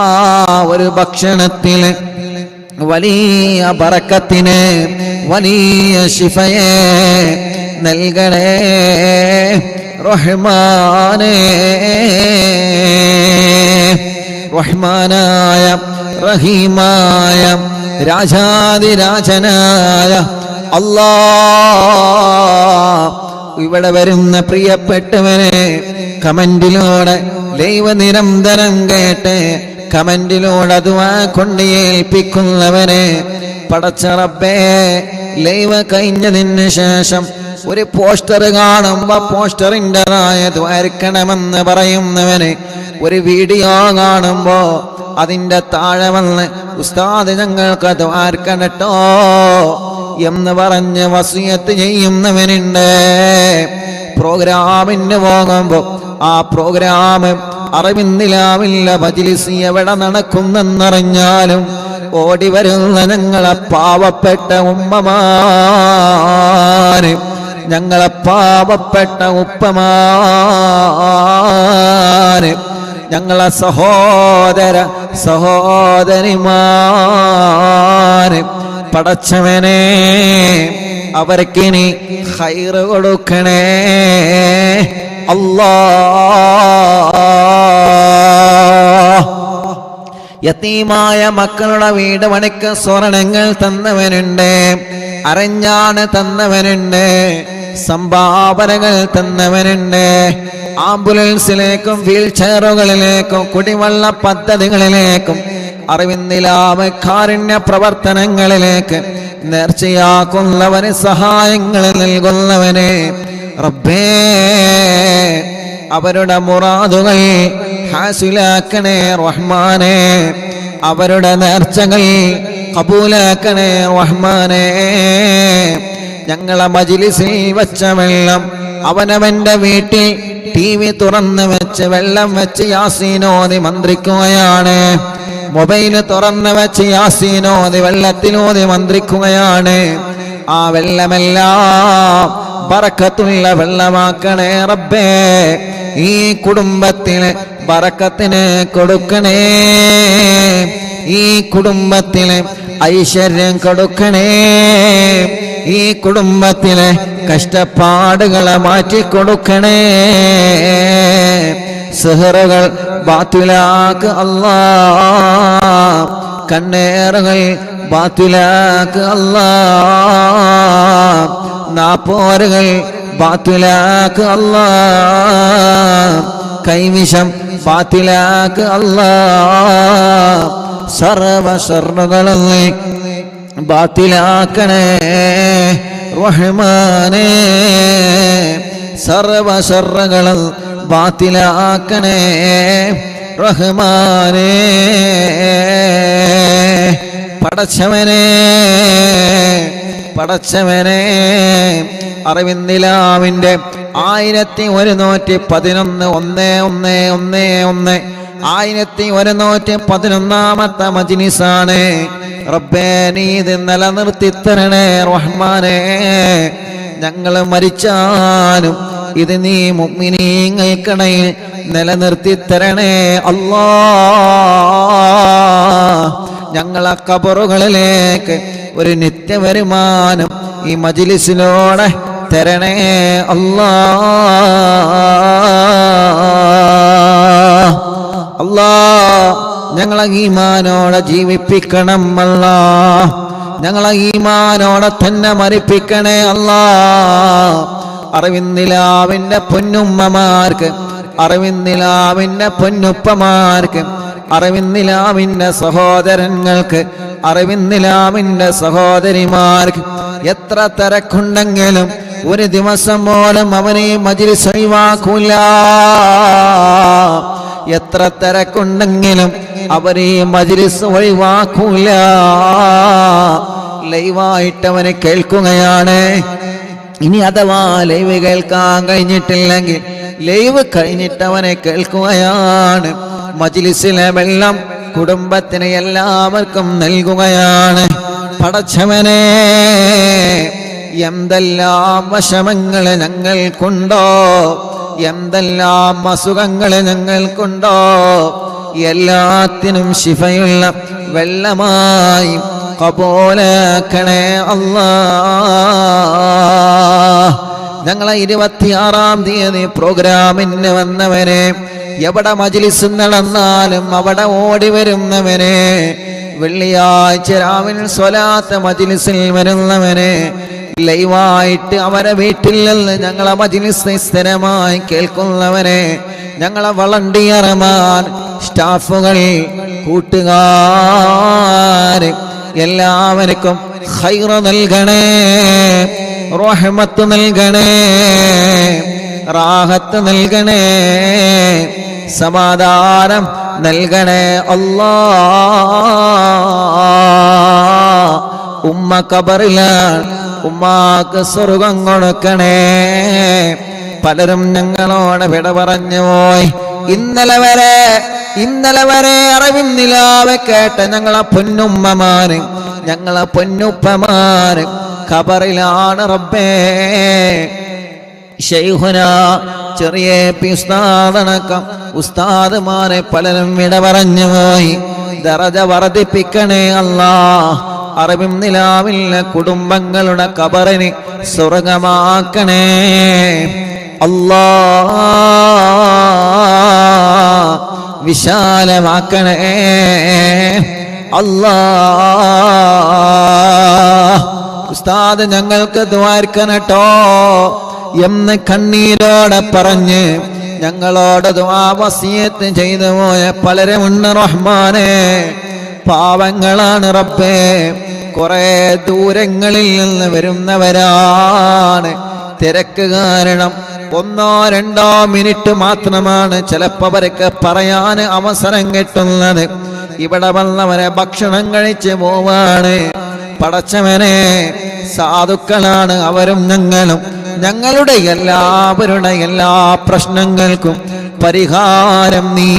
ഒരു ഭക്ഷണത്തിൽ വലിയ ബറക്കത്തിന് വലിയ ശിഫയെ നൽകണേ റഹ്മാനേ. റഹ്മാനായ റഹീമായ രാജാതിരാജനായ അല്ലാഹ്, ഇവിടെ വരുന്ന പ്രിയപ്പെട്ടവനെ കമന്റിലൂടെ ലൈവ് നിരന്തരം കേട്ട് കമന്റിലൂടെ ദുആ കൊണ്ട് ഏൽപ്പിക്കുന്നവനെ പടച്ച റബ്ബേ, ലൈവ് കഴിഞ്ഞതിന് ശേഷം ഒരു പോസ്റ്റർ കാണുമ്പോ പോസ്റ്ററിൻ്റെതായ ദ്വാരക്കണമെന്ന് പറയുന്നവന്, ഒരു വീഡിയോ കാണുമ്പോ അതിൻ്റെ താഴെ വന്ന് ഉസ്താദ് ഞങ്ങൾക്ക് ദ്വാർക്കണട്ടോ എന്ന് പറഞ്ഞ് വസിയത്ത് ചെയ്യുന്നവനുണ്ട്. പ്രോഗ്രാമിന് പോകുമ്പോൾ ആ പ്രോഗ്രാം അറിവിന്നിലാവില്ല മജ്‌ലിസ് എവിടെ നടക്കുന്നെന്നറിഞ്ഞാലും ഓടി വരുന്ന ഞങ്ങളെ പാവപ്പെട്ട ഉമ്മമാര്, ഞങ്ങളെ പാവപ്പെട്ട ഉപ്പമാര്, ഞങ്ങളെ സഹോദരിമാര്, പടച്ചവനെ അവർക്കിനി ഖൈറ് കൊടുക്കണേ അല്ലാഹ്. യതീമായ മക്കളുടെ വീട് പണിക്ക് സ്വർണങ്ങൾ തന്നവനുണ്ട്, അറിഞ്ഞാണ് തന്നവനുണ്ട്, സംഭാവനകൾ തന്നവനുണ്ട്. ആംബുലൻസിലേക്കും വീൽ ചെയറുകളിലേക്കും കുടിവെള്ള പദ്ധതികളിലേക്കും അറിവിന്നിലാവ് കാരുണ്യ പ്രവർത്തനങ്ങളിലേക്ക് നേർച്ചയാക്കുന്നവന് സഹായങ്ങൾ നൽകുന്നവനെ റബ്ബേ അവരുടെ മുറാദുകൾ ഹാസിലാക്കണേ റഹ്മാനേ, അവരുടെ നേർച്ചകൾ കബൂലാക്കണേ റഹ്മാനേ. ഞങ്ങളെ മജ്‌ലിസിൽ വച്ച വെള്ളം അവനവന്റെ വീട്ടിൽ TV തുറന്ന് വെച്ച് വെള്ളം വെച്ച് യാസീനോദി മന്ത്രിക്കുകയാണ്, മൊബൈൽ തുറന്ന് വെച്ച് യാസീനോദി വെള്ളത്തിനോദി മന്ത്രിക്കുകയാണ്. ആ വെള്ളമെല്ലാം ബറക്കത്തുള്ള വെള്ളമാക്കണേ റബ്ബേ. ഈ കുടുംബത്തിന് ബറക്കത്തിന് കൊടുക്കണേ, ഈ കുടുംബത്തിന് ഐശ്വര്യം കൊടുക്കണേ, ഈ കുടുംബത്തിലെ കഷ്ടപ്പാടുകളെ മാറ്റിക്കൊടുക്കണേ. സിഹറുകൾ ബാത്തിലാക്ക് അല്ലാഹ്, കണ്ണേറുകൾ ബാത്തിലാക്ക് അല്ലാഹ്, നാപ്പോരുകൾ ബാത്തിലാക്ക് അല്ലാഹ്, കൈവിഷം ബാത്തിലാക്ക് അല്ലാഹ്. സർവ ശർറുകളും ബാത്തിലാക്കണേ റഹ്മാനേ, സർവ ശർറുകളും ബാത്തിലാക്കണേ റഹ്മാനേ. പടച്ചവനെ പടച്ചവനെ അറിവിന്നിലാവിൻ്റെ 1111 1111 മജ്‌ലിസാണ് റബ്ബേ. നീ ഇത് നിലനിർത്തി തരണേ റഹ്മാനേ. ഞങ്ങൾ മരിച്ചാലും ഇത് നീ മുഅ്മിനീങ്ങൾക്കിടയിൽ നിലനിർത്തി തരണേ അല്ലാഹ്. ഞങ്ങളെ ഖബറുകളിലേക്ക് ഒരു നിത്യവരുമാനം ഈ മജ്‌ലിസിലൂടെ തരണേ അല്ലാഹ്. അല്ലാഹ് ഞങ്ങളെ ഈമാനോടെ ജീവിപ്പിക്കണം അല്ലാഹ്, ഞങ്ങളെ ഈമാനോടെ തന്നെ മരിപ്പിക്കണേ അല്ലാഹ്. അറിവിന്നിലാവിൻ്റെ പൊന്നുമ്മമാർക്ക്, അറിവിന്നിലാവിൻ്റെ പൊന്നുപ്പമാർക്ക്, അറിവിന്നിലാവിൻ്റെ സഹോദരങ്ങൾക്ക്, അറിവിന്നിലാവിൻ്റെ സഹോദരിമാർക്ക് എത്ര തിരക്കുണ്ടെങ്കിലും ഒരു ദിവസം പോലും അവനെ മജ്‌ലിസ് ഒഴിവാക്കൂല. എത്ര തിരക്കുണ്ടെങ്കിലും അവരെ മജ്‌ലിസ് ഒഴിവാക്കൂല. ലൈവായിട്ട് അവനെ കേൾക്കുകയാണ്. ഇനി അഥവാ ലൈവ് കേൾക്കാൻ കഴിഞ്ഞിട്ടില്ലെങ്കിൽ ലൈവ് കഴിഞ്ഞിട്ട് അവനെ കേൾക്കുകയാണ്. മജ്‌ലിസിലെ വെള്ളം കുടുംബത്തിന് എല്ലാവർക്കും നൽകുകയാണ്. പടച്ചവനെ എന്തെല്ലാം വിഷമങ്ങൾ ഞങ്ങൾക്കുണ്ടോ, എന്തെല്ലാം അസുഖങ്ങൾ ഞങ്ങൾക്കുണ്ടോ, എല്ലാത്തിനും ശിഫയുള്ള വെള്ളമായി കബൂലാക്കണേ അല്ലാഹ്. ഞങ്ങളെ 26-ാം തീയതി പ്രോഗ്രാമിന് വന്നവനെ, എവിടെ മജ്‌ലിസ് നടന്നാലും അവിടെ ഓടി വരുന്നവനെ, വെള്ളിയാഴ്ച രാവിലെ സ്വലാത്ത് മജ്‌ലിസിൽ വരുന്നവനെ, ലൈവായിട്ട് അവരെ വീട്ടിൽ നിന്ന് ഞങ്ങളെ മജ്‌ലിസ് സ്ഥിരമായി കേൾക്കുന്നവനെ, ഞങ്ങളെ വളണ്ടിയർമാർ, സ്റ്റാഫുകൾ, കൂട്ടുകാർ എല്ലാവർക്കും ഖൈറ് നൽകണേ, റഹ്മത്ത് നൽകണേ, റാഹത്ത് നൽകണേ, സമാധാനം നൽകണേ അല്ലാ. ഉമ്മ ഖബറിലാണ്, ഉമ്മാക്ക് സ്വർഗം കൊടുക്കണേ. പലരും ഞങ്ങളോട് വിട പറഞ്ഞു പോയി. ഇന്നലെ വരെ അറിവിൻ നിലാവെ കേട്ട ഞങ്ങളെ പൊന്നുമ്മമാര്, ഞങ്ങളെ പൊന്നുപ്പമാര് ഖബറിലാണ് റബ്ബേ. ശൈഖുന ചെറിയ ഉസ്താദടക്കം ഉസ്താദുമാരെ പലരും വിട പറഞ്ഞു പോയി. ദറജ വർദ്ധിപ്പിക്കണേ അല്ലാ. അറിവിൻ നിലാവിലെ കുടുംബങ്ങളുടെ ഖബറിനെ സ്വർഗമാക്കണേ അല്ലാ. വിശാലമാക്കണേ അല്ലാ. ഉസ്താദ് ഞങ്ങൾക്ക് ദ്വാർക്കണട്ടോ എന്ന് കണ്ണീരോടെ പറഞ്ഞ് ഞങ്ങളോട് ദുആ വസിയത്ത് ചെയ്തു പോയ പലരുമുണ്ട് റഹ്മാനെ. പാവങ്ങളാണ് റബ്ബേ, കുറെ ദൂരങ്ങളിൽ നിന്ന് വരുന്നവരാണ്. തിരക്ക് കാരണം 1-2 മിനിറ്റ് മാത്രമാണ് ചിലപ്പോൾ അവർക്ക് പറയാൻ അവസരം കിട്ടുന്നത്. ഇവിടെ വന്നവരെ ഭക്ഷണം കഴിച്ച് പോവാണ്. പടച്ചവനെ, സാധുക്കളാണ് അവരും ഞങ്ങളും. ഞങ്ങളുടെ എല്ലാവരുടെ എല്ലാ പ്രശ്നങ്ങൾക്കും പരിഹാരം നീ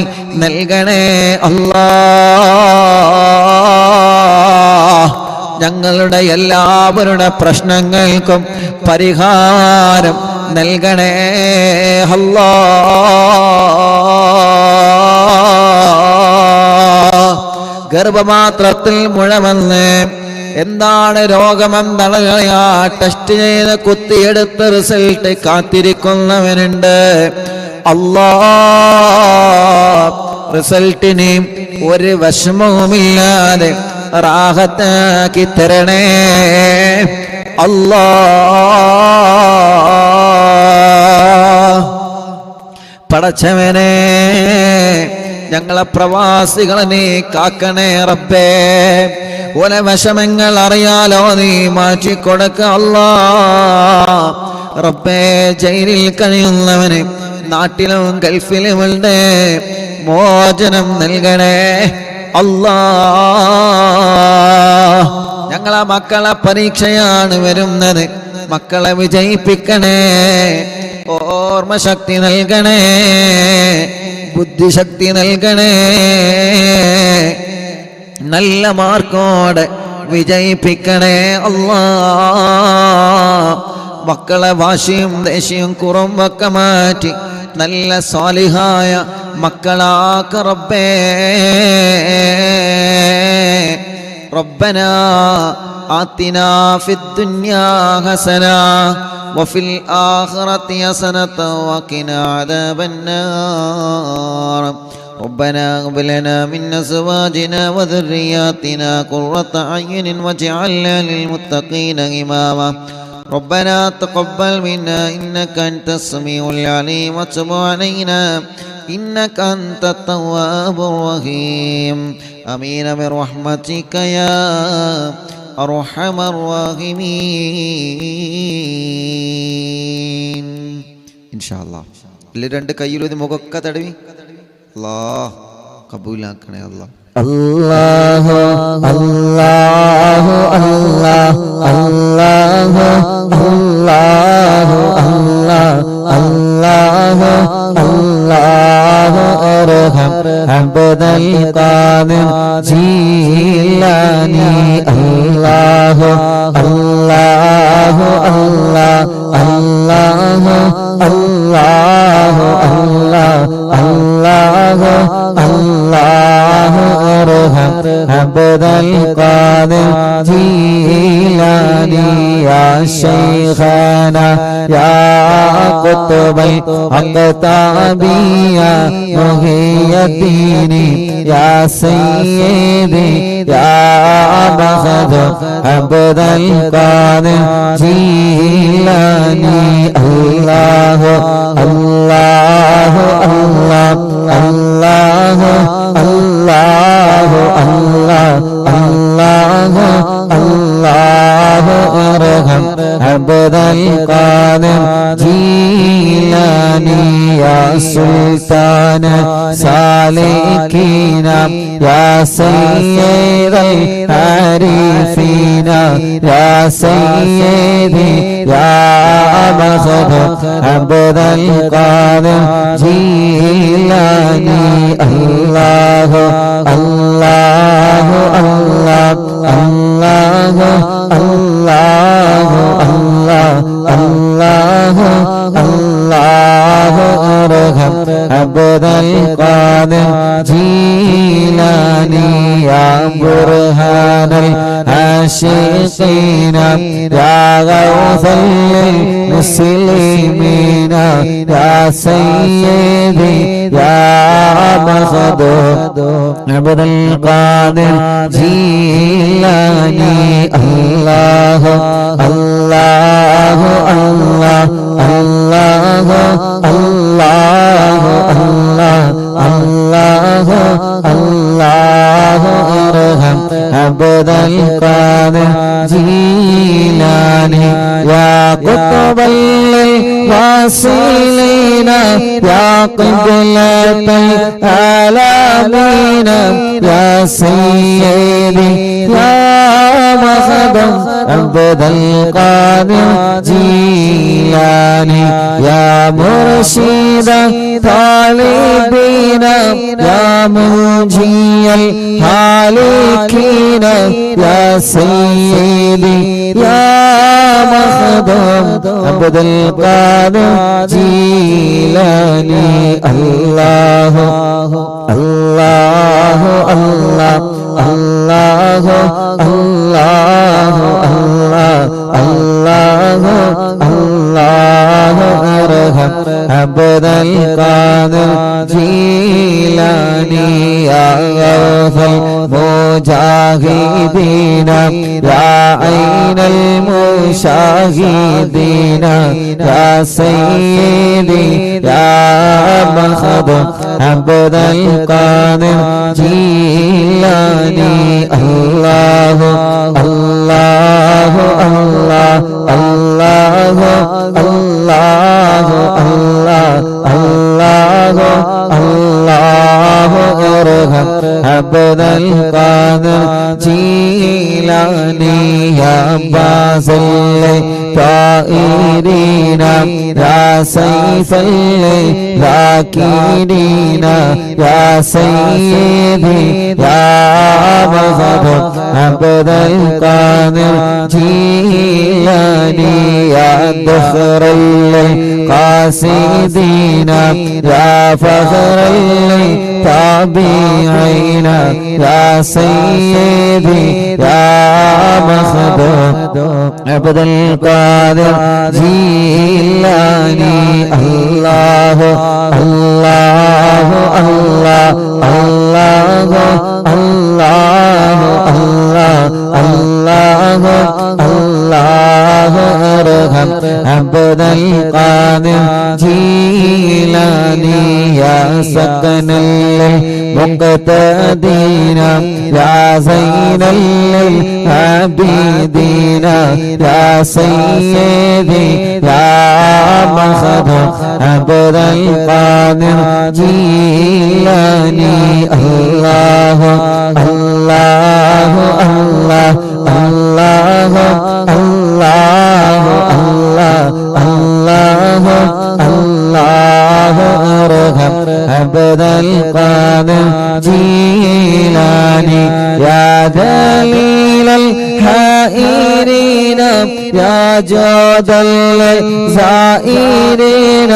നൽകണേ അല്ലാ. ഞങ്ങളുടെ എല്ലാവരുടെ പ്രശ്നങ്ങൾക്കും പരിഹാരം നൽകണേ അല്ലാ. ഗർഭപാത്രത്തിൽ മുഴ വന്ന് എന്താണ് രോഗമെന്നറിയാ ടെസ്റ്റ് ചെയ്ത് കുത്തിയെടുത്ത് റിസൾട്ട് കാത്തിരിക്കുന്നവനുണ്ട്. അല്ലാ, റിസൾട്ടിന് ഒരു വിഷമവുമില്ലാതെ റാഹത്താക്കി തരണേ അല്ലാ. പടച്ചവനെ, ഞങ്ങളെ പ്രവാസികളെ നീ കാക്കണേ റബ്ബേ. ഓലെ വിഷമങ്ങൾ അറിയാലോ, നീ മാറ്റിക്കൊടുക്ക അല്ലാ. റബ്ബേ, ജയിലിൽ കഴിയുന്നവന് നാട്ടിലും ഗൾഫിലുമുണ്ട്, മോചനം നൽകണേ അല്ലാ. ഞങ്ങളെ മക്കളെ പരീക്ഷയാണ് വരുന്നത്, മക്കളെ വിജയിപ്പിക്കണേ. ഓർമ്മശക്തി നൽകണേ, ബുദ്ധിശക്തി നൽകണേ. നല്ല മാർക്കോടെ വിജയിപ്പിക്കണേ അല്ലാ. മക്കളെ വാശിയും ദേഷ്യവും കുറുമ്പൊക്കെ മാറ്റി നല്ല സാലിഹായ മക്കളാക്ക റബ്ബേ. റബ്ബനാ ആതിനാ ഫിദ്ദുനിയാ ഹസനാ വഫിൽ ആഖിറതി ഹസനത വഖിനാ അദാബന്നാർ. ربنا هب لنا من أزواجنا وذرياتنا قرة أعين واجعلنا للمتقين إماما. ربنا تقبل منا إنك أنت السميع العليم وتب علينا إنك أنت التواب الرحيم. آمين برحمتك يا أرحم الراحمين. إن شاء الله. രണ്ട് കയ്യിലൊരു മുഖക്ക തടവി അല്ലാഹ് കബൂലാക്കണേ അല്ലാഹ്. അല്ലാഹു അല്ലാഹു അല്ലാഹു അല്ലാഹു അല്ലാഹു അല്ലാഹു അല്ലാഹു അർഹം അബ്ദൽ ഖാദിർ ജീലാനി. അല്ലാഹു അല്ലാഹു അല്ലാഹു അല്ലാഹു അല്ലാഹു അല്ലാഹു അല്ലാഹു അർഹം അബ്ദൽ ഖാദിർ ജീലാനി. യാ ശൈഖാനാ യാ ഖുത്ബൽ അഖ്താബിയാ മുഹിയദ്ദീനി. യാ സയ്യിദി യാ ബഖദ് അബ്ദൽ ഖാദിർ ജീലാനി. അല്ലാഹു അല്ലാഹു അല്ലാഹു അല്ലാഹു അല്ലാഹു അല്ലാഹു അല്ലാഹു അർഹം അബ്ദൽ ഖാദിർ ജീലാനി. യാ سلطان سالكين يا سيد العارفين يا سيدي يا مخدوم عبد القادر جيلاني الله الله الله الله الله الله الله الله ارحم عبد القادر جيلاني يا برهان العاشقين يا غوث المسلمين يا سيدي يا مخدوم عبد القادر جيلاني الله الله الله الله الله الله الله الله ارحم عبد القادر جيلاني يا قطب الواصلين يا قبلة العالمين يا سيدي يا مخدوم عبد القادر جيلاني يا مرشد طالبين يا منجي الهالكين يا سيدي يا مخدوم عبد القادر جيلاني الله الله الله الله الله الله الله ارحم عبد القادر جيلاني يا غوث المجاهدين يا عين المشاهدين يا سيدي يا مخدوم عبد القادر جيلاني الله الله الله الله الله الله الله الله ارحم عبد القادر جيلاني يا باز الطائرين يا سيف الذاكرين يا سيدي يا مخدوم عبد القادر جيلاني يا ذخر القاصدين يا فخر التابعين يا سيدي يا مخدوم عبد القادر جيلاني الله الله الله الله الله الله الله ارحم عبد القادر جيلاني يا سكن المقتدين يا زين العابدين يا سيدي يا مخدوم عبد القادر جيلاني الله الله الله الله الله الله الله الله ارحم عبد القادر جيلاني يا دليل الحائرين يا جود الزائرين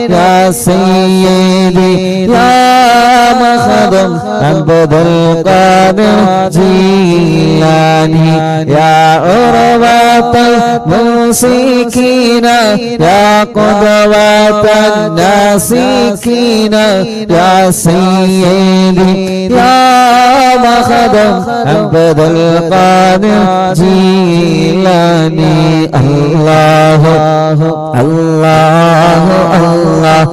يا سيدي يا مخدوم عبد القادر جيلاني يا عروة الممسكين يا قدوة الناسكين يا سيدي يا مخدوم عبد القادر جيلاني الله الله الله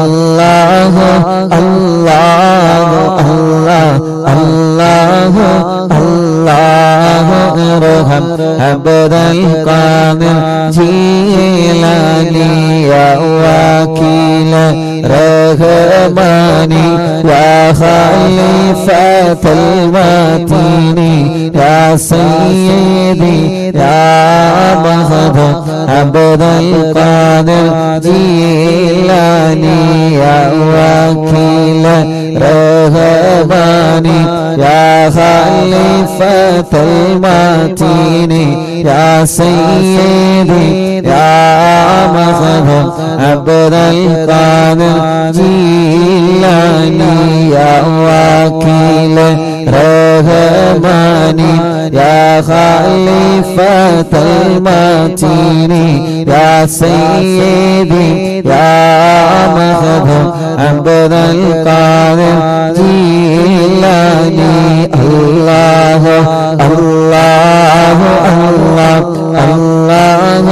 الله الله الله الله الله ارحم عبد القادر جيلاني يا وكيل رحماني يا خليفة المتين يا سيدي يا مهد عبد القادر جيلاني يا وكيل رحماني يا خليفة المتين يا سيدي يا مهد عبد القادر جيلاني يا وكيل رحماني يا خليفة المتين يا سيدي يا مهد عبد القادر جيلاني الله الله الله الله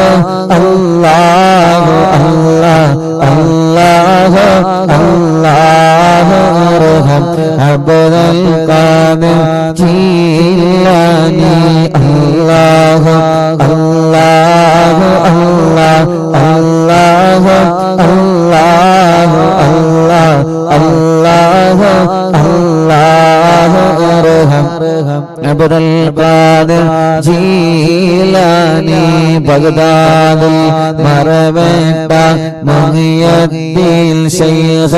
الله الله الله الله ارحم عبد القادر جيلاني الله الله الله الله الله الله الله الله ارحم عبد القادر جيلاني بغداد مربت محي الدين شيخ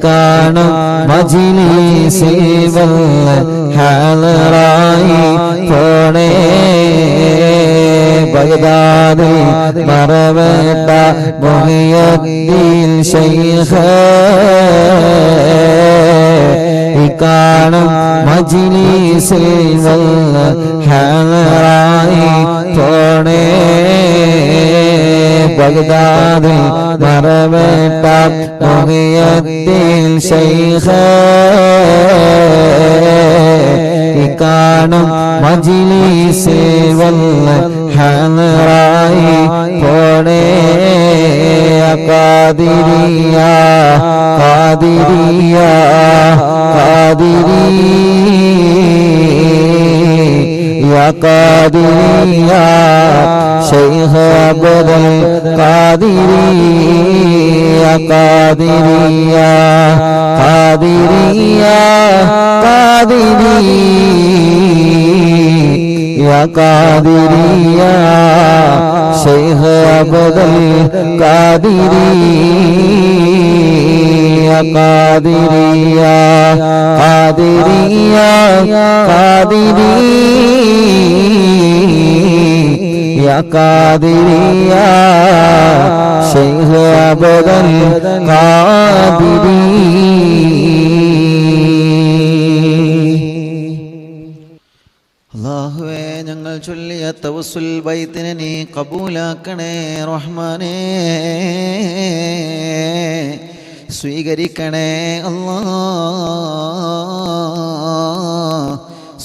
കാണും മജ്‌ലിസിൽ ഹാളറായി പോണേ ബഗ്ദാദിൽ മറവേട്ട മുഹിയുദ്ദീൻ ശൈഖ് കാണും മജ്‌ലിസിൽ ഹാളറായി പോണേ ബഗ്ദാദിൽ മറവേട്ട മുഹിയുദ്ദീൻ ശൈഖ് കാണും മജ്‌ലിസിൽ ഹാളറായി പോണേ Qadiriya Qadiriya Qadiriya Qadiriya Sheikh Abdul Qadiriya Qadiriya Qadiriya Qadiriya Qadiriya Sheikh Abdul Qadiriya Qadiriya Qadiriya Qadiriya Qadiriya Sheikh Abdul Qadiri അല്ലാഹുവേ ഞങ്ങൾ ചൊല്ലിയ തവസ്സുൽ ബൈത്തിനെ നീ കബൂലാക്കണേ റഹ്മാനേ സ്വീകരിക്കണേ അല്ലാഹ്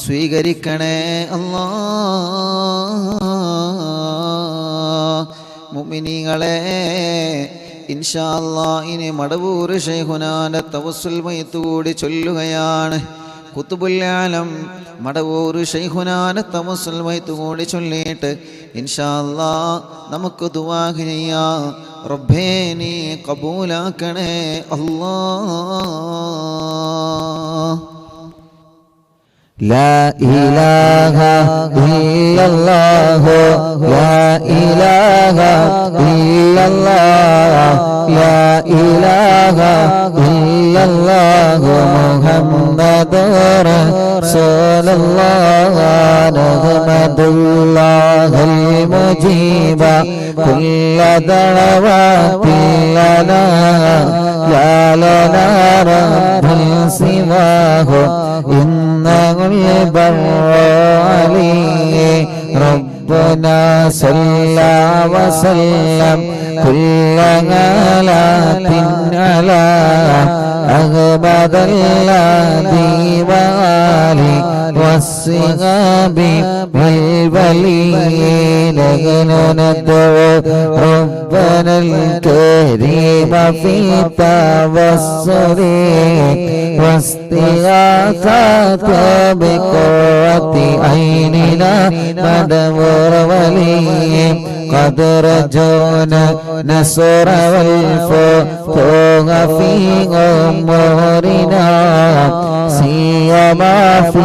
സ്വീകരിക്കണേ അല്ലാഹ് മുഅ്മിനീങ്ങളെ ഇൻഷാ അല്ലാഹ് ഇനി മടവൂർ ശൈഖുനാന്റെ തവസ്സുൽ ബൈത്ത് കൂടി ചൊല്ലുകയാണ് ഖുത്ബുൽ ആലം മടവൂർ ശൈഖുനാന്റെ തവസ്സുൽ ബൈത്ത് കൂടി ചൊല്ലിയിട്ട് ഇൻഷാ അല്ലാഹ് നമുക്ക് ദുആ ചെയ്യാം റബ്ബേ നീ കബൂലാക്കണേ അല്ലാഹ് لا إله إلا الله لا إله إلا الله لا إله إلا الله محمد رسول الله نحمد الله المجيب كل دعوات لنا لا لنا رب سواه إنه البر عليه ربنا صلى وسلم كل غلات على أغبد الذي وآله والصحاب والولين ندعو ربنا الكريم في توسل واستغاثة بقوة عيننا ندعو ولي قد رجونا نصر والفتوح في أمورنا سيما في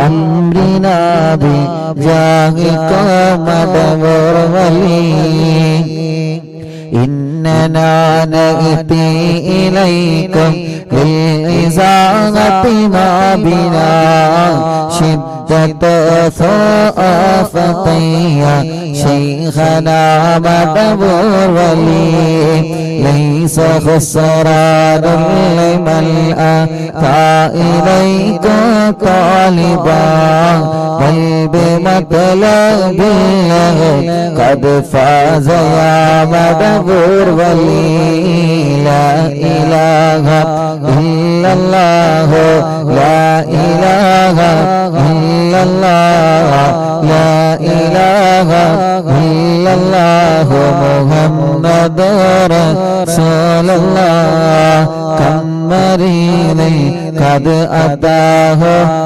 أمرنا بجاهك مدبر ولي إننا نأتي إليكم للإزاغة ما بنا شدة ثقافتي شيخنا مدبر ولي ليس خسران لمن أتى إليك طالبا بل بمطلب الله قد فاز يا مدبر ولي لا إله إلا الله لا إله إلا الله لا إله إلا الله محمد رسول الله كم مريض قد أتاه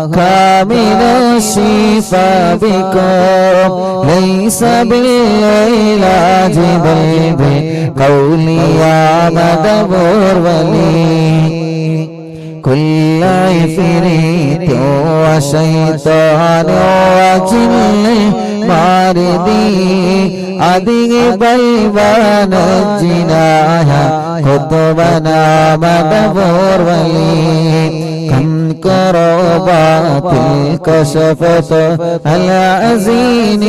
كامل الشفاء بكم ليس بالعلاج بل بقولي يا مدبر ولي كل عفريت وشيطان وجن ماردي أذهب بلوان الجناح قطبنا مدبر ولي كم كربات كشفت العزين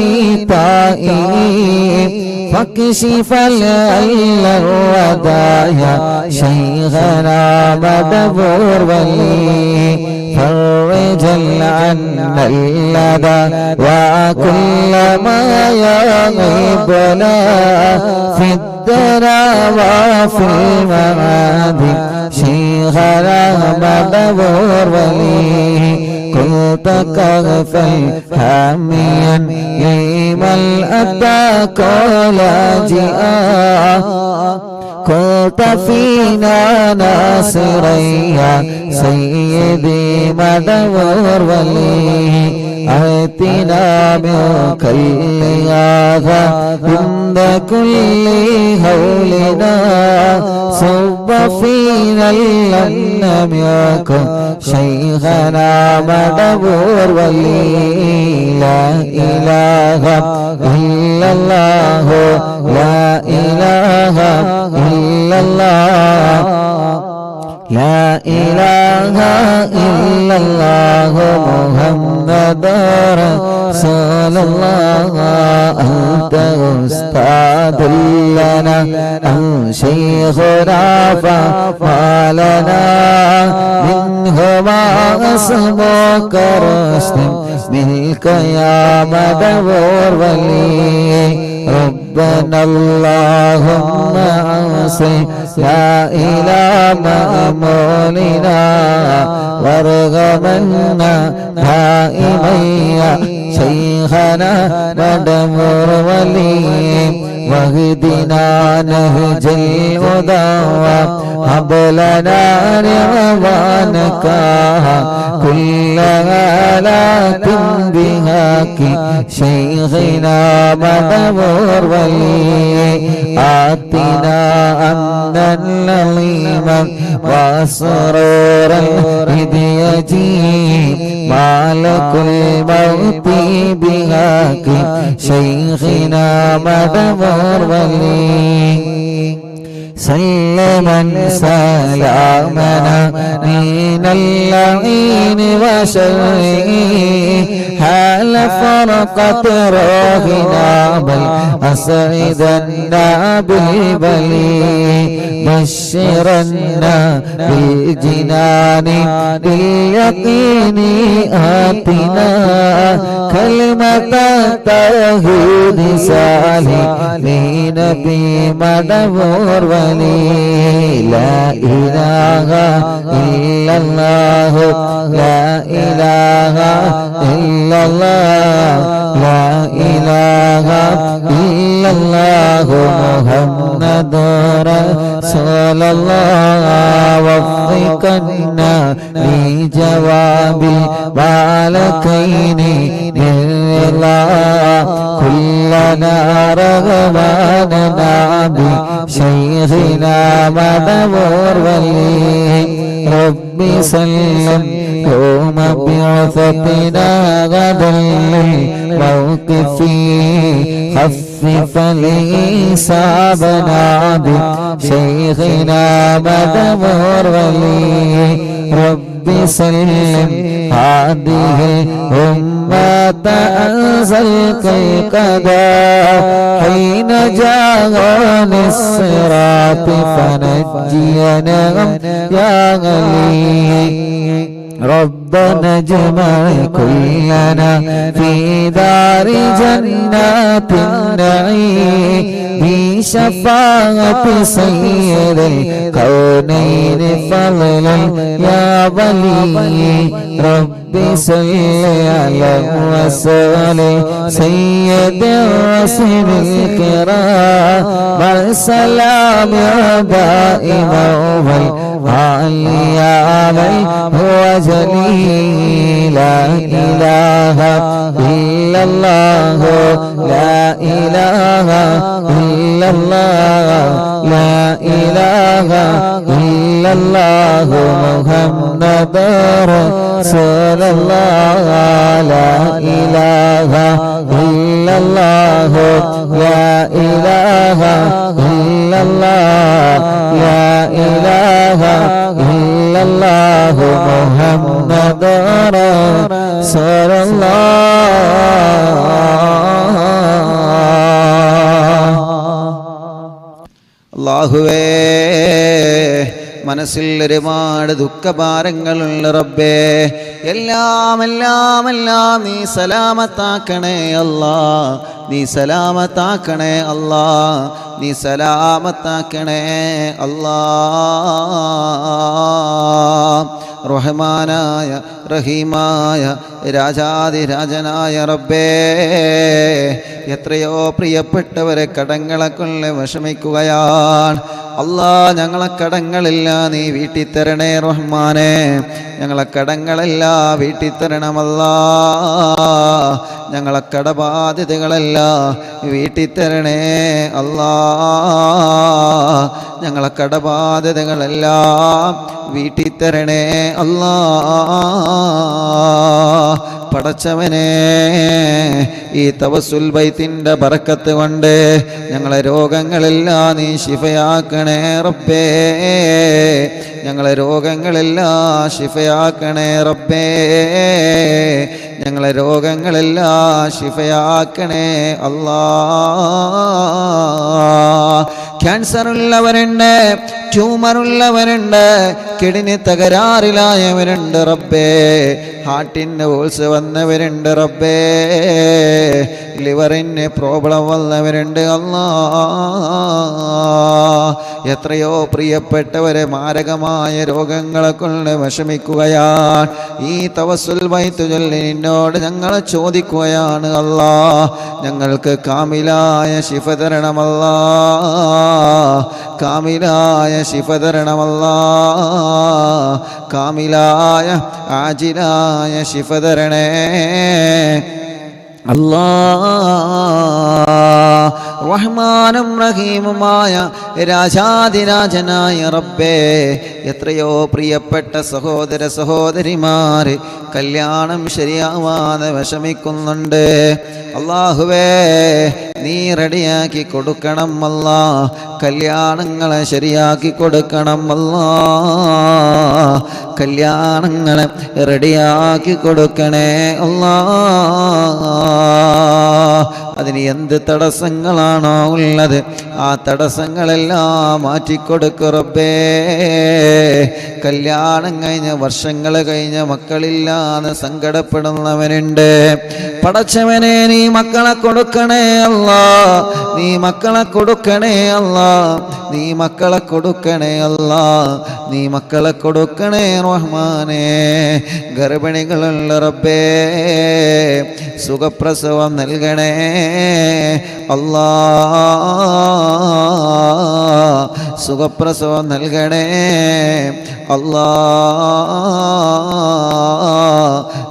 طائي فاكشف العل الودايا شيخنا مدبر ولي فرج عنا اللدى وكل ما يغيبنا في الدنا وفي المعاد شيخنا مدبر ولي كنت كغفا حاميا لمن أتى كولاجئا كنت فينا ناصريا سيدي مدبر ولي آتنا من كل هذا عند كل هولنا صب فينا لم يكن شيخنا مدبر ولي لا إله إلا الله لا إله إلا الله لا إله إلا الله محمد رسول الله أنت أستاذ لنا أو شيخنا فما لنا منهما اسمك رشد منك يا مدبر ولي ربنا اللهم أوصل لا إله مأمولنا وارغمنا دائما يا شيخنا مدبر ولي واهدنا نهج الهدى هب لنا رضوانك كل آلات بهاك شيخنا مدبر ولي آتنا أمنا لظيما وسرورا إذ يجيب مالك الموت بهاك شيخنا مدبر ولي سلما سلامنا من اللعين وشره حال فرقة روحنا بل أسعدنا بالبلي بشرنا بالجنان باليقين آتنا كلمة التوحيد سالمين بمدبر ولي لا إله إلا الله لا إله إلا الله لا إله إلا الله محمد رسول الله وفقنا لجواب الملكين بالله كل لنا رغباننا بشيخنا مدبور ولي رب سلم يوم بعثتنا غدا للموقف خفف الحسابنا بشيخنا مدبور ولي رب سلم هذه الأمة أنزلك القضاء حين جاءني الصراط فنجينا يا غني ربنا اجمع كلنا في دار جنات النعيم بشفاعة سيد الكونين فضلا يا ولي رب صل على وسلم سيد الرسل الكرام والسلام دائما والعليا هو جليل لا إله إلا الله لا إله إلا الله لا إله إلا الله محمد رسول الله لا إله إلا الله لا إله إلا الله لا إله إلا الله محمد رسول അല്ലാഹുവേ മനസ്സിൽ ഒരുപാട് ദുഃഖഭാരങ്ങളുള്ള റബ്ബേ എല്ലാം നീ സലാമത്താക്കണേ അല്ലാ നീ സലാമത്താക്കണേ അല്ലാ നീ സലാമത്താക്കണേ അല്ലാ റഹ്മാനായ റഹീമായ രാജാതിരാജനായ റബ്ബേ എത്രയോ പ്രിയപ്പെട്ടവരെ കടങ്ങളെ കൊണ്ട് വിഷമിക്കുകയാണ് അല്ലാ ഞങ്ങളെ കടങ്ങളെല്ലാം നീ വീട്ടി തരണേ റഹ്മാനെ ഞങ്ങളെ കടങ്ങളെല്ലാം വീട്ടി തരണമല്ലാ ഞങ്ങളെ കടബാധ്യതകളെല്ലാം വീട്ടി തരണേ അല്ലാ ഞങ്ങളെ കടബാധ്യതകളെല്ലാം വീട്ടി തരണേ അല്ലാ പടച്ചവനെ ഈ തവസ്സുൽ ബൈത്തിന്റെ ബറക്കത്ത് കൊണ്ട് ഞങ്ങളെ രോഗങ്ങളെല്ലാം നീ ശിഫയാക്കണേ റബ്ബേ ഞങ്ങളെ രോഗങ്ങളെല്ലാം ശിഫയാക്കണേ റബ്ബേ ഞങ്ങളെ രോഗങ്ങളെല്ലാം ശിഫയാക്കണേ അല്ലാ ക്യാൻസർ ഉള്ളവരുണ്ട് ട്യൂമർ ഉള്ളവരുണ്ട് കിഡ്നി തകരാറിലായവരുണ്ട് റബ്ബേ ഹാർട്ടിന് ഹോൾസ് വന്നവരുണ്ട് റബ്ബേ ലിവറിന് പ്രോബ്ലം വന്നവരുണ്ട് അല്ലാ എത്രയോ പ്രിയപ്പെട്ടവരെ മാരകമായ രോഗങ്ങളെ കൊണ്ട് വിഷമിക്കുകയാണ് ഈ തവസ്സുൽ ബൈത്ത് ചൊല്ലി നിന്നോട് ഞങ്ങൾ ചോദിക്കുകയാണ് അല്ലാ ഞങ്ങൾക്ക് കാമിലായ ശിഫ തരണമല്ലാ കാമിലായ ശിഫ തരണമല്ലാ കാമിലായ ആജിലായ ശിഫ തരണേ അല്ലാ റഹ്മാനും റഹീമുമായ രാജാതിരാജനായ റബ്ബേ എത്രയോ പ്രിയപ്പെട്ട സഹോദര സഹോദരിമാർ കല്യാണം ശരിയാവാതെ വിഷമിക്കുന്നുണ്ട് അല്ലാഹുവേ നീ റെഡിയാക്കി കൊടുക്കണം അല്ലാ കല്യാണങ്ങളെ ശരിയാക്കി കൊടുക്കണം അല്ലാ കല്യാണങ്ങളെ റെഡിയാക്കി കൊടുക്കണേ അല്ലാ അതിന് എന്ത് തടസ്സങ്ങളാണോ ഉള്ളത് ആ തടസ്സങ്ങളെല്ലാം മാറ്റിക്കൊടുക്കു റബ്ബേ കല്യാണം കഴിഞ്ഞ വർഷങ്ങൾ കഴിഞ്ഞ മക്കളില്ലാതെ സങ്കടപ്പെടുന്നവനുണ്ട് പടച്ചവനെ നീ മക്കളെ കൊടുക്കണേ അല്ലാ നീ മക്കളെ കൊടുക്കണേ അല്ലാ നീ മക്കളെ കൊടുക്കണേ അല്ലാ നീ മക്കളെ കൊടുക്കണേ റഹ്മാനേ ഗർഭിണികളുള്ള റബ്ബേ സുഖപ്രസവം നൽകണേ അല്ലാ സുഖപ്രസവം നൽകണേ അല്ലാ,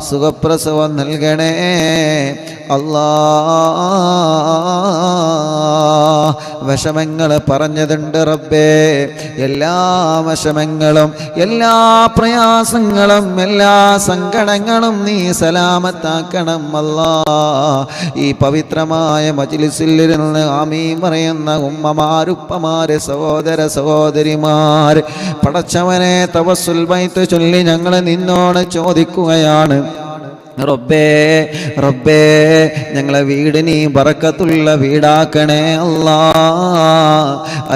സുഖപ്രസവം നൽകണേ അല്ലാ. വിഷമങ്ങൾ പറഞ്ഞതുണ്ട് റബ്ബേ, എല്ലാ വിഷമങ്ങളും എല്ലാ പ്രയാസങ്ങളും എല്ലാ സങ്കടങ്ങളും നീ സലാമത്താക്കണം അല്ലാ. ഈ പവിത്രമായ മജ്ലിസിൽ ഇരുന്ന് ആമീൻ പറയുന്ന ഉമ്മമാരുപ്പമാര് സഹോദര സഹോദരിമാർ, പടച്ചവനെ തവസ്സുൽ ബൈത്ത് ചൊല്ലി ഞങ്ങൾ നിന്നോട് ചോദിക്കുകയാണ് റബ്ബേ, റബ്ബേ ഞങ്ങളെ വീട് നീ ബറക്കത്തുള്ള വീടാക്കണേ അല്ലാ,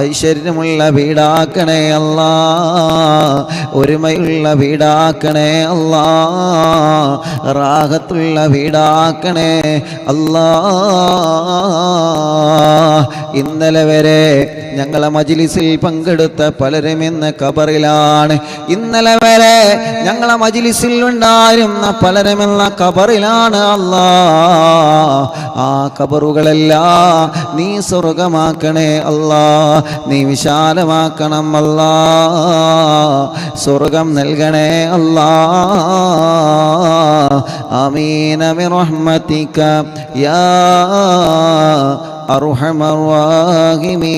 ഐശ്വര്യമുള്ള വീടാക്കണേ അല്ലാ, ഒരുമയുള്ള വീടാക്കണേ അല്ലാ, റാഹത്തുള്ള വീടാക്കണേ അല്ലാ. ഇന്നലെ വരെ ഞങ്ങളെ മജ്ലിസിൽ പങ്കെടുത്ത പലരും ഇന്ന് ഖബറിലാണ്. ഇന്നലെ വരെ ഞങ്ങളെ മജ്ലിസിൽ ഉണ്ടായിരുന്ന പലരും ഇന്ന് ഖബറിലാണ് അല്ലാ. ആ ഖബറുകളെല്ലാം നീ സ്വർഗമാക്കണേ അല്ലാ, നീ വിശാലമാക്കണം അല്ലാ, സ്വർഗം നൽകണേ അല്ലാ. ആമീന ബിറഹ്മതിക യാ അർഹമർ റഹീമീൻ.